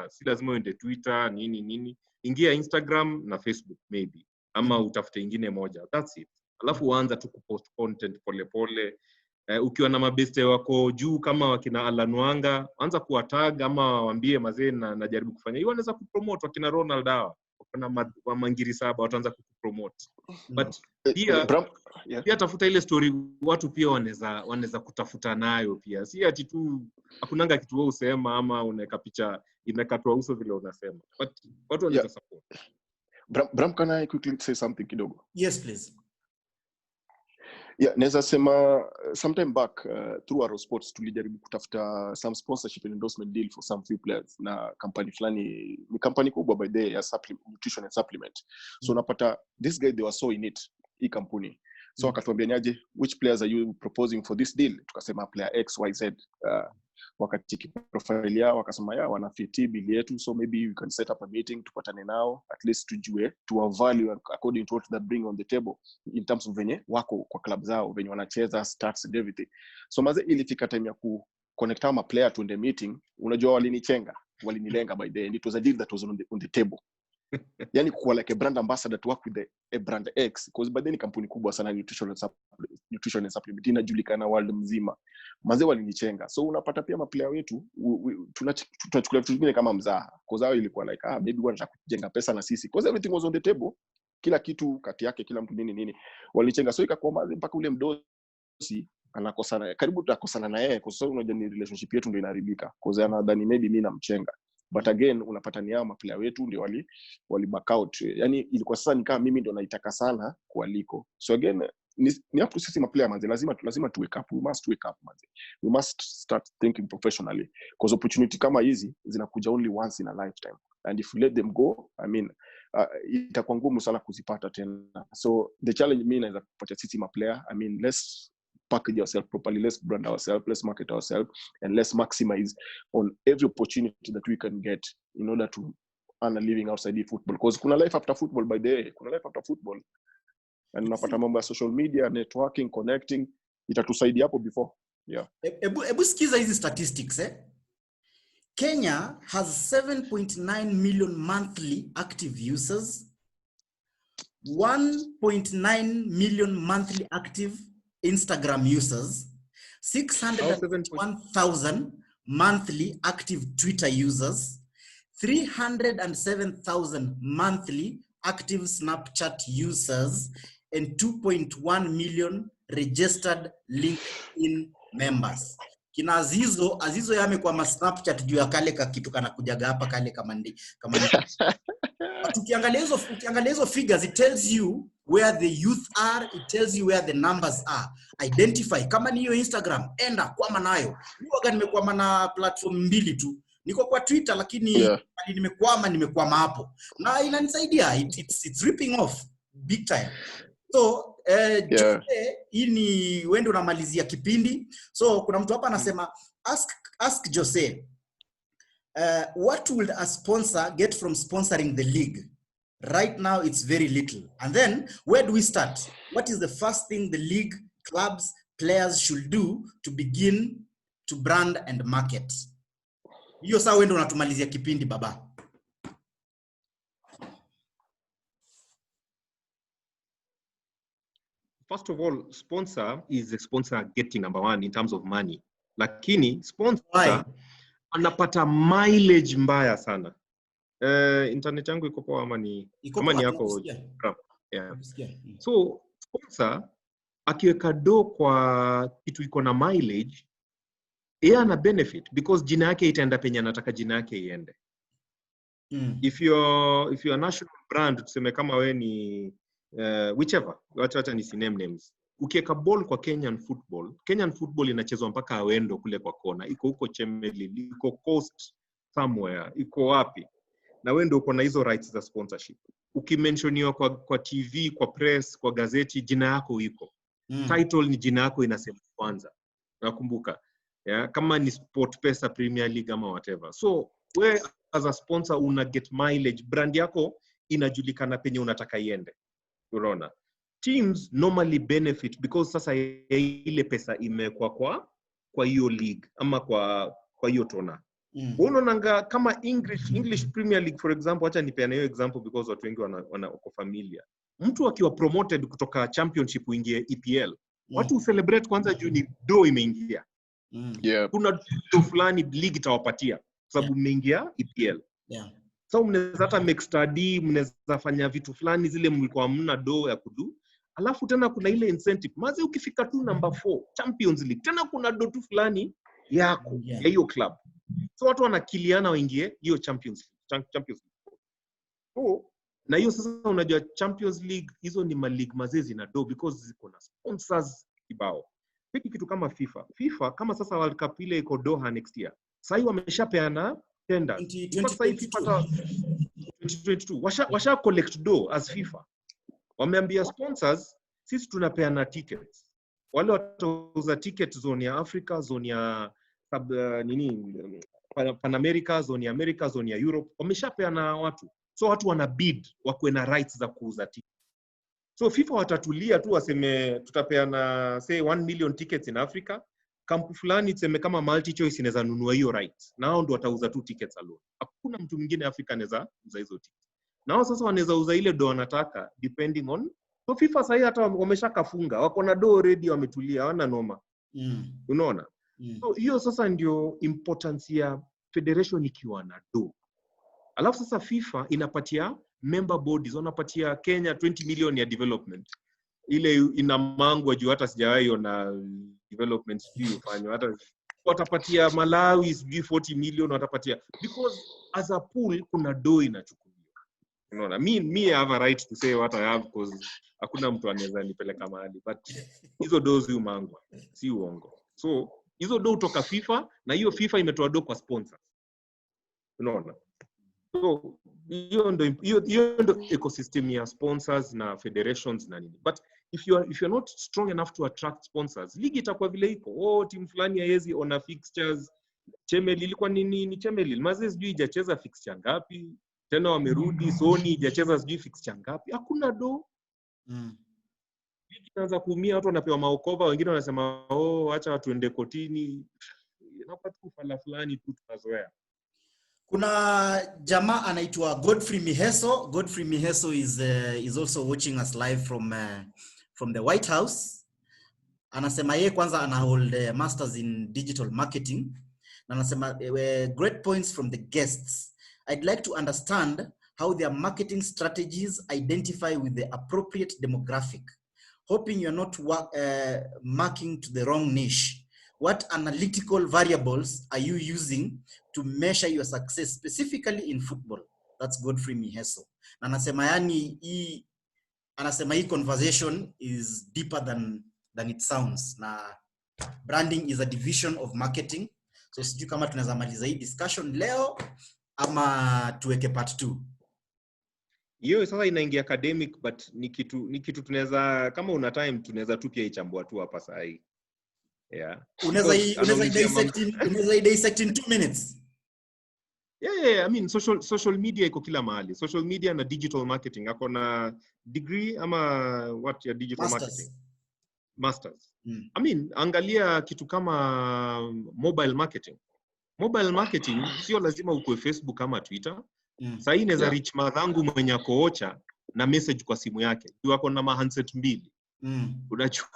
si lazima uende Twitter nini. Ingia Instagram na Facebook maybe, ama utafute ingine moja. That's it. Alafu uanza tu kupost content pole. Ukiwa na mabeste wako juu kama wakina Alan Wanga, anza kuwatag ama waambie mazee na jaribu kufanya. Hiyo anaweza kupromote wakina Ronald Dawa, wakina Mangiri Saba wataanza kupromote. But pia tafuta ile story watu pia wanaweza kutafuta nayo pia. Si ati tu hakunanga kitu wewe usema ama unaweka picha imekatwa uso vile unasema. But watu wanaweza support. Bram, can I quickly say something kidogo? Yes, please. Yeah, naweza sema sometime back through Arrow Sports tulijaribu kutafuta some sponsorship and endorsement deal for some few players na company fulani, ni company kubwa by the ya nutrition and supplement. So unapata this guy they were so in it, hii company. So akatuambia niaje, which players are you proposing for this deal? Tukasema player XYZ. Wakacheki profile yao wakasema wana fit bill yetu, so maybe we can set up a meeting tupatane nao at least tujue to value according to what they bring on the table in terms of venye wako kwa club zao, venye wanacheza, stats and everything. So maze ilifika time ya ku connect ama player to the meeting. Unajua walinilenga by the end. It was a deal that was on the table. Yani kuwa like a brand ambassador to work with a brand X, because by then ni kampuni kubwa sana nutrition and supplement inajulikana world mzima. Mazee walinichenga. So unapata pia maplayer wetu tunachukulia vitu vingine kama mzaha, because hao ilikuwa like maybe wanataka kujenga pesa na sisi, because everything was on the table, kila kitu kati yake, kila mtu nini walichenga. So ikakuwa mazee mpaka ule mdosi anakosana, karibu tutakosana na yeye, kwa sababu unajua ni relationship yetu ndio inaharibika, because anadhani maybe mimi namchenga. But again unapata ni hao maplayer wetu ndio wali back out. Yani ilikuwa sasa ni kama mimi ndio naitaka sana kualiko. So again ni hapo sisi maplayer manze lazima tu wake up. We must wake up manze. We must start thinking professionally, because opportunity kama hizi zinakuja only once in a lifetime, and if we let them go, I mean itakuwa ngumu sana kuzipata tena. So the challenge mimi naweza kupatia sisi maplayer, I mean let's package ourselves properly, let's brand ourselves, let's market ourselves, and let's maximize on every opportunity that we can get in order to earn a living outside the football, because kuna life after football by the way, kuna life after football. and unapata mambo ya social media, networking, connecting, itatusaidia hapo before. Yeah. Ebu sikiza hizi statistics Kenya has 7.9 million monthly active users, 1.9 million monthly active Instagram users, 601,000 monthly active Twitter users, 307,000 monthly active Snapchat users, and 2.1 million registered LinkedIn members. Kina Azizo yame kwa Snapchat juu ya kale ka kitu kana kujaga hapa kale kama ndi. Ukiangalia hizo figures, it tells you where the youth are, it tells you where the numbers are. Identify kama ni hiyo Instagram, enda kwama nayo. Mimi nimekwama na platform mbili tu. Niko kwa Twitter lakini nimekwama hapo. Na inanisaidia, it's ripping off big time. So hii ni wendo unamalizia kipindi. So kuna mtu hapa anasema ask Jose, what will a sponsor get from sponsoring the league? Right now it's very little. And then where do we start? What is the first thing the league, clubs, players should do to begin to brand and market? Hiyo saa wendo unatumalizia kipindi baba. First of all, sponsor is the sponsor getting number one in terms of money. Lakini sponsor anapata mileage mbaya sana. Internet yangu iko poa ama ni yako? Yeah. So sponsor akiweka do kwa kitu iko na mileage, yeye ana benefit because jina yake itaenda penye anataka jina yake iende. If you're a national brand, tuseme kama we ni whichever, wacha ni name names. Ukiweka ball kwa Kenyan football inachezwa mpaka Awendo kule kwa kona. Iko huko Chemelil, iko Coast somewhere, iko wapi. Na wewe ndio uko na hizo rights za sponsorship. Ukimensioniwa kwa TV, kwa press, kwa gazeti, jina yako iko. Title ni jina yako inasema kwanza. Nakumbuka. Yeah, kama ni SportPesa, Premier League ama whatever. So we as a sponsor una get mileage, brand yako inajulikana penye unataka iende. Unaona? Teams normally benefit because sasa ile pesa imekuwa kwa hiyo league ama kwa hiyo tona. Unaona kama English Premier League for example, acha nipeane hiyo example because watu wengi wako familiar. Mtu akiwa promoted kutoka championship uingie EPL, watu celebrate kwanza juu ni do imeingia. Kuna do fulani league itawapatia sababu mmeingia EPL. So mnaweza hata make study, mnaweza fanya vitu fulani zile mlikuwa hamna do ya kudu. Alafu tena kuna ile incentive. Maze ukifika tu number 4 Champions League, tena kuna do tu fulani yako ya hiyo club. So watu wanakiliana waingie hiyo Champions League. So na hiyo sasa unajua Champions League hizo ni league mazezi na do because ziko na sponsors kibao. Hiki kitu kama FIFA kama sasa World Cup ile iko Doha next year. Sasa wameshapeana tenders. 2022 washa collect do as FIFA. Wameambia sponsors sisi tunapeana tickets. Wale watauza ticket zone ya Africa, zone ya Pan America, zone ya America, zone ya Europe. Wameshapeana watu. So watu wana bid wakwe na rights za kuuza tickets. So FIFA watatulia tu waseme tutapeana say 1 million tickets in Africa. Kampu fulani tuseme kama multi choice inaweza nunua hiyo rights. Nao ndio watauza tu tickets alone. Hakuna mtu mwingine Afrika anaweza uza hizo tickets. Nao sasa wanaweza uza ile do wanataka depending on. So FIFA sasa hata wameshakafunga. Wako na do already wametulia, hawana noma. Unaona? So hiyo sasa ndio importance ya federation ikiwa na do. Alafu sasa FIFA inapatia member bodies, wanapatia Kenya 20 million ya development. Ile inamangwa juu hata sijawahi ona development sijui ufanywa. Hata watapatia Malawi sijui 40 million watapatia because as a pool kuna do inachukuliwa. Unaona, me have a right to say what I have because hakuna mtu anaweza nipeleka mahali, but hizo do zi umangwa, si uongo. So hizo do kutoka FIFA na hiyo FIFA imetoa do kwa sponsors. Unaona? So hiyo ndo ecosystem ya sponsors na federations na nini. But if you're not strong enough to attract sponsors, ligi itakuwa vile iko. Team fulani haiwezi ona fixtures. Chemelil ilikuwa ni Chemelil. Mazee sijui hajacheza fixture ngapi. Tena wamerudi Sony hajacheza sijui fixture ngapi. Hakuna do. Ikianza kuumia watu wanapewa maokova, wengine wanasema acha tuende kotini. Inakuwa tu fulani tu tunazoea. Kuna jamaa anaitwa Godfrey Miheso. Godfrey Miheso is also watching us live from the White House. Anasema yeye kwanza ana hold masters in digital marketing. Na anasema great points from the guests. I'd like to understand how their marketing strategies identify with the appropriate demographic. Hoping you're not marking to the wrong niche. What analytical variables are you using to measure your success, specifically in football? That's Godfrey Miheso. Na anasema hii conversation is deeper than it sounds. Na branding is a division of marketing. So sijui kama tunaweza maliza hii discussion leo ama tuweke part 2. Hiyo sasa inaingia academic, but ni kitu tunaweza, kama una time tunaweza tu pia ichambua tu hapa sasa hii. Yeah. Unaweza dissect in 2 minutes. Yeah, I mean social media iko kila mahali. Social media na digital marketing. Ako na degree ama what ya digital marketing? Masters. I mean, angalia kitu kama mobile marketing. Mobile marketing sio lazima ukue Facebook ama Twitter. Sasa hii inaweza reach madhangu mwenye akoocha na message kwa simu yake. Tu ako na handset 2. Unajua.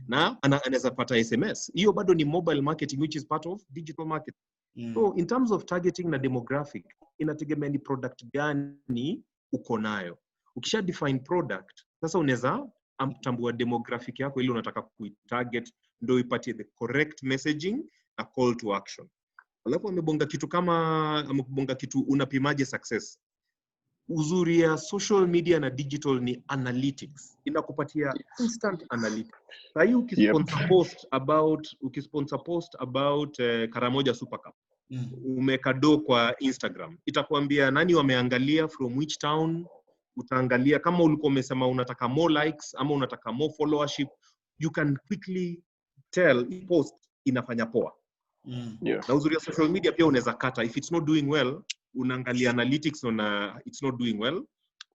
Na anaweza pata SMS. Hiyo bado ni mobile marketing, which is part of digital marketing. So in terms of targeting na demographic, inategemea ni product gani uko nayo. Ukisha define product, sasa unaweza tambua demographic yako ili unataka kuitarget ndio ipatie the correct messaging na call to action. Alafu amebonga kitu unapimaje success. Uzuri ya social media na digital ni analytics. Inakupatia instant analytics. Sasa hii ukisponsor post about Karamoja Super Cup. Umekado kwa Instagram. Itakwambia nani wameangalia, from which town. Utaangalia kama ulikuwa umesema unataka more likes ama unataka more followership, you can quickly tell hii post inafanya poa. Na uzuri ya social media pia unaweza kata, if it's not doing well, unaangalia analytics na it's not doing well,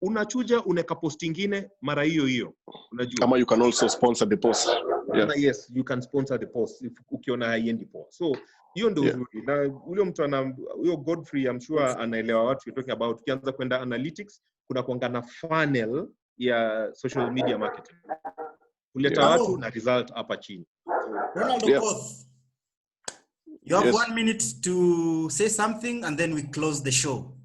unachuja unaweka post nyingine mara hiyo. Unajua kama you can also sponsor the post. Yes, you can sponsor the post if ukiona haiendi poa. So hiyo ndio uzuri. Na ule mtu huyo Godfrey, I'm sure anaelewa what you're talking about. Ukianza kwenda analytics, kuna kuanga na funnel ya social media marketing. Kuleta watu na result hapa chini. Ronaldo Koth, you have 1 minute to say something and then we close the show.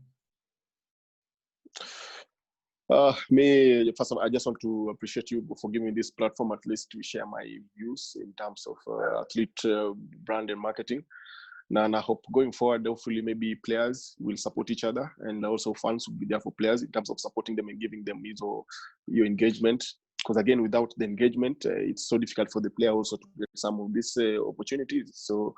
First of all, I just want to appreciate you for giving me this platform, at least to share my views in terms of athlete brand and marketing. And I hope going forward, hopefully maybe players will support each other, and also fans will be there for players in terms of supporting them and giving them your engagement. Because again, without the engagement, it's so difficult for the player also to get some of these opportunities. So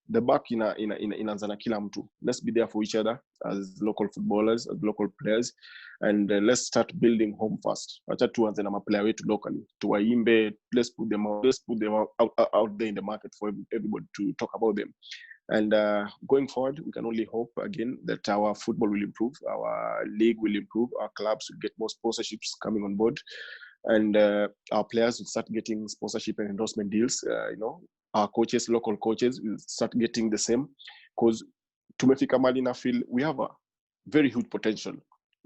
the back inaanza na kila mtu. Let's be there for each other as local footballers, as local players, and let's start building home first. Acha tuanze na maplayer wetu locally. Tuwaimbe, let's put them out there in the market for everybody to talk about them. And going forward, we can only hope again that our football will improve, our league will improve, our clubs will get more sponsorships coming on board, and our players will start getting sponsorship and endorsement deals. Our coaches, local coaches, will start getting the same, because tumefika mali na feel we have a very huge potential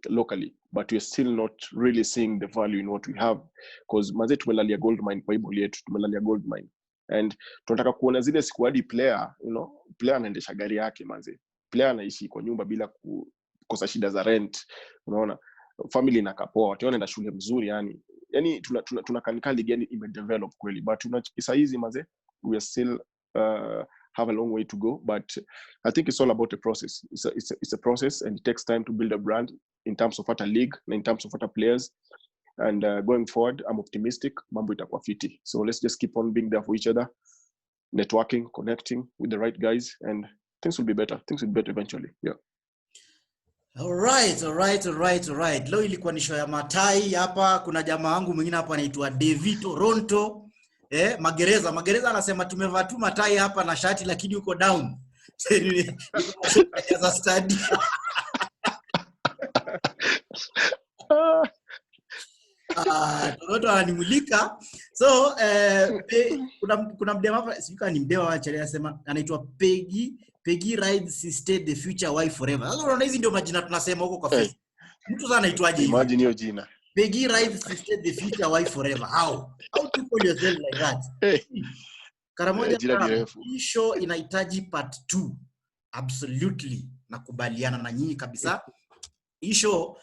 locally, but we're still not really seeing the value in what we have, because manze tumelalia gold mine kwa iboli yetu, tumelalia gold mine. And tunataka kuona zile squad player, player anaendesha gari yake manze, player anaishi kwa nyumba bila kukosa shida za rent, unaona, family inakapoa, watu wanaenda shule mzuri, yani tunakanika ligi yani imedevelop kweli, but tunachisa hizi manze, we are still have a long way to go, but I think it's all about a process. It's a process, and it takes time to build a brand in terms of a league, in terms of players. And going forward, I'm optimistic, mambo itakuwa fiti. So let's just keep on being there for each other, networking, connecting with the right guys, and things will be better. Things will be better eventually. Yeah. All right. Leo ilikuwa ni show ya matai hapa. Kuna jamaa wangu mwingine hapa anaitwa David Toronto. Magereza anasema tumevaa tu matai hapa na shati lakini uko down. As a study. Toronto ananimulika. So kuna mdema hapa sikuwa ni mdema wa chale anasema anaitwa Peggy rides instead the future wife forever. Sasa unaona hizi ndio majina tunasema huko kwa Facebook. Mtu sana anaitwaje hivi? Imagine hiyo jina. Peggy rides instead the future wife forever. How to call yourself like that? Karamoja, hii show inahitaji part 2. Absolutely. Nakubaliana na nyinyi kabisa. Hii show,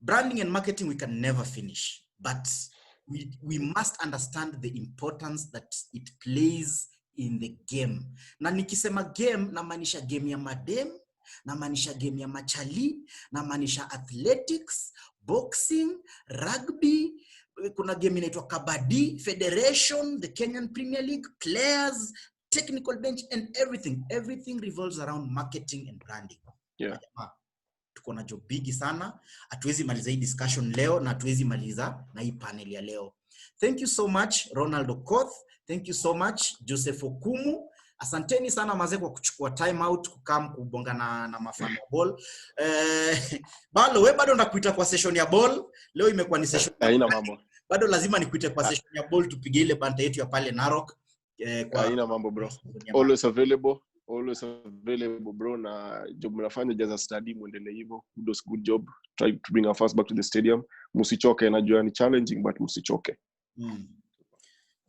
branding and marketing, we can never finish. But we must understand the importance that it plays in the game. Na nikisema game, namaanisha game ya madem, namaanisha game ya machali, namaanisha athletics, boxing, rugby, kuna game inaitwa kabadi, federation, the Kenyan Premier League, players, technical bench, and everything revolves around marketing and branding. Yeah. Tuko na job bigi sana. Hatuwezi maliza hii discussion leo na hatuwezi maliza na hii panel ya leo. Thank you so much Ronald Okoth. Thank you so much Joseph Okumu. Asanteni sana mazee kwa kuchukua time out kukam kubonga na mafano ya ball. Balo wewe bado nakuita kwa session ya ball. Leo imekuwa ni session. Haina mambo. Bado lazima nikuite kwa session ya ball tupige ile banta yetu ya pale Narok. Kwa haina mambo bro. Always available bro, na job mnafanya jaza study muendelee hivyo. Good job. Try to bring our fans back to the stadium. Msichoke, najua ni challenging but msichoke.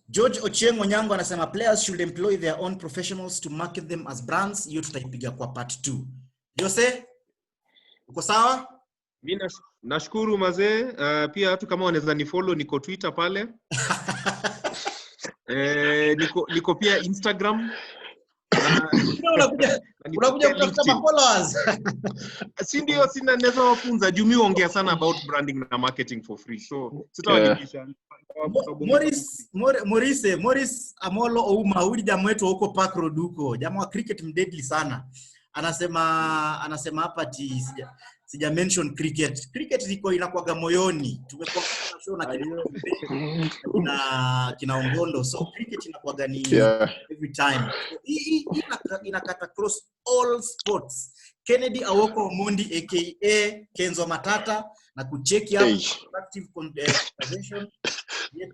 George Ochieng Onyango anasema players should employ their own professionals to market them as brands. Hiyo tutaipiga kwa part 2. Jose, uko sawa? Mimi nashukuru mazee. Pia watu kama wanaweza ni follow, niko Twitter pale. Niko pia Instagram. Unakuja kutafuta followers. Si ndio, sina naweza wafunza juu mimi ongea sana about branding na marketing for free. So sitawalipisha. Morris Amolo Ouma, huyu jamaa wetu huko Park Road huko. Jamaa wa cricket mdeadly sana. Anasema hapa sija mention cricket. Cricket iko inakuaga moyoni. Tumekuwa kwa show na kina Ongondo. So cricket inakuaga ni every time. Hii inakata cross all sports. Kennedy Awoko Omondi aka Kenzo Matata na kucheki hapo active conversation.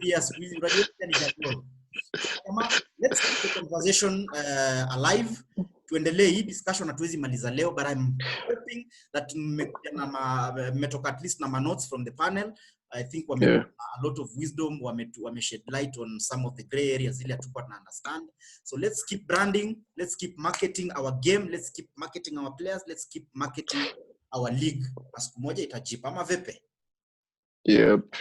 Yes, we radio ni jambo. Let's keep the conversation alive. Tuendelee hii discussion, hatuwezi maliza leo, but I'm hoping that mmetoka at least na notes from the panel. I think a lot of wisdom, wame shed light on some of the gray areas zile hatukuwa tuna understand. So let's keep branding, let's keep marketing our game, let's keep marketing our players, let's keep marketing our league. Siku moja itajipa ama vipi? Yep.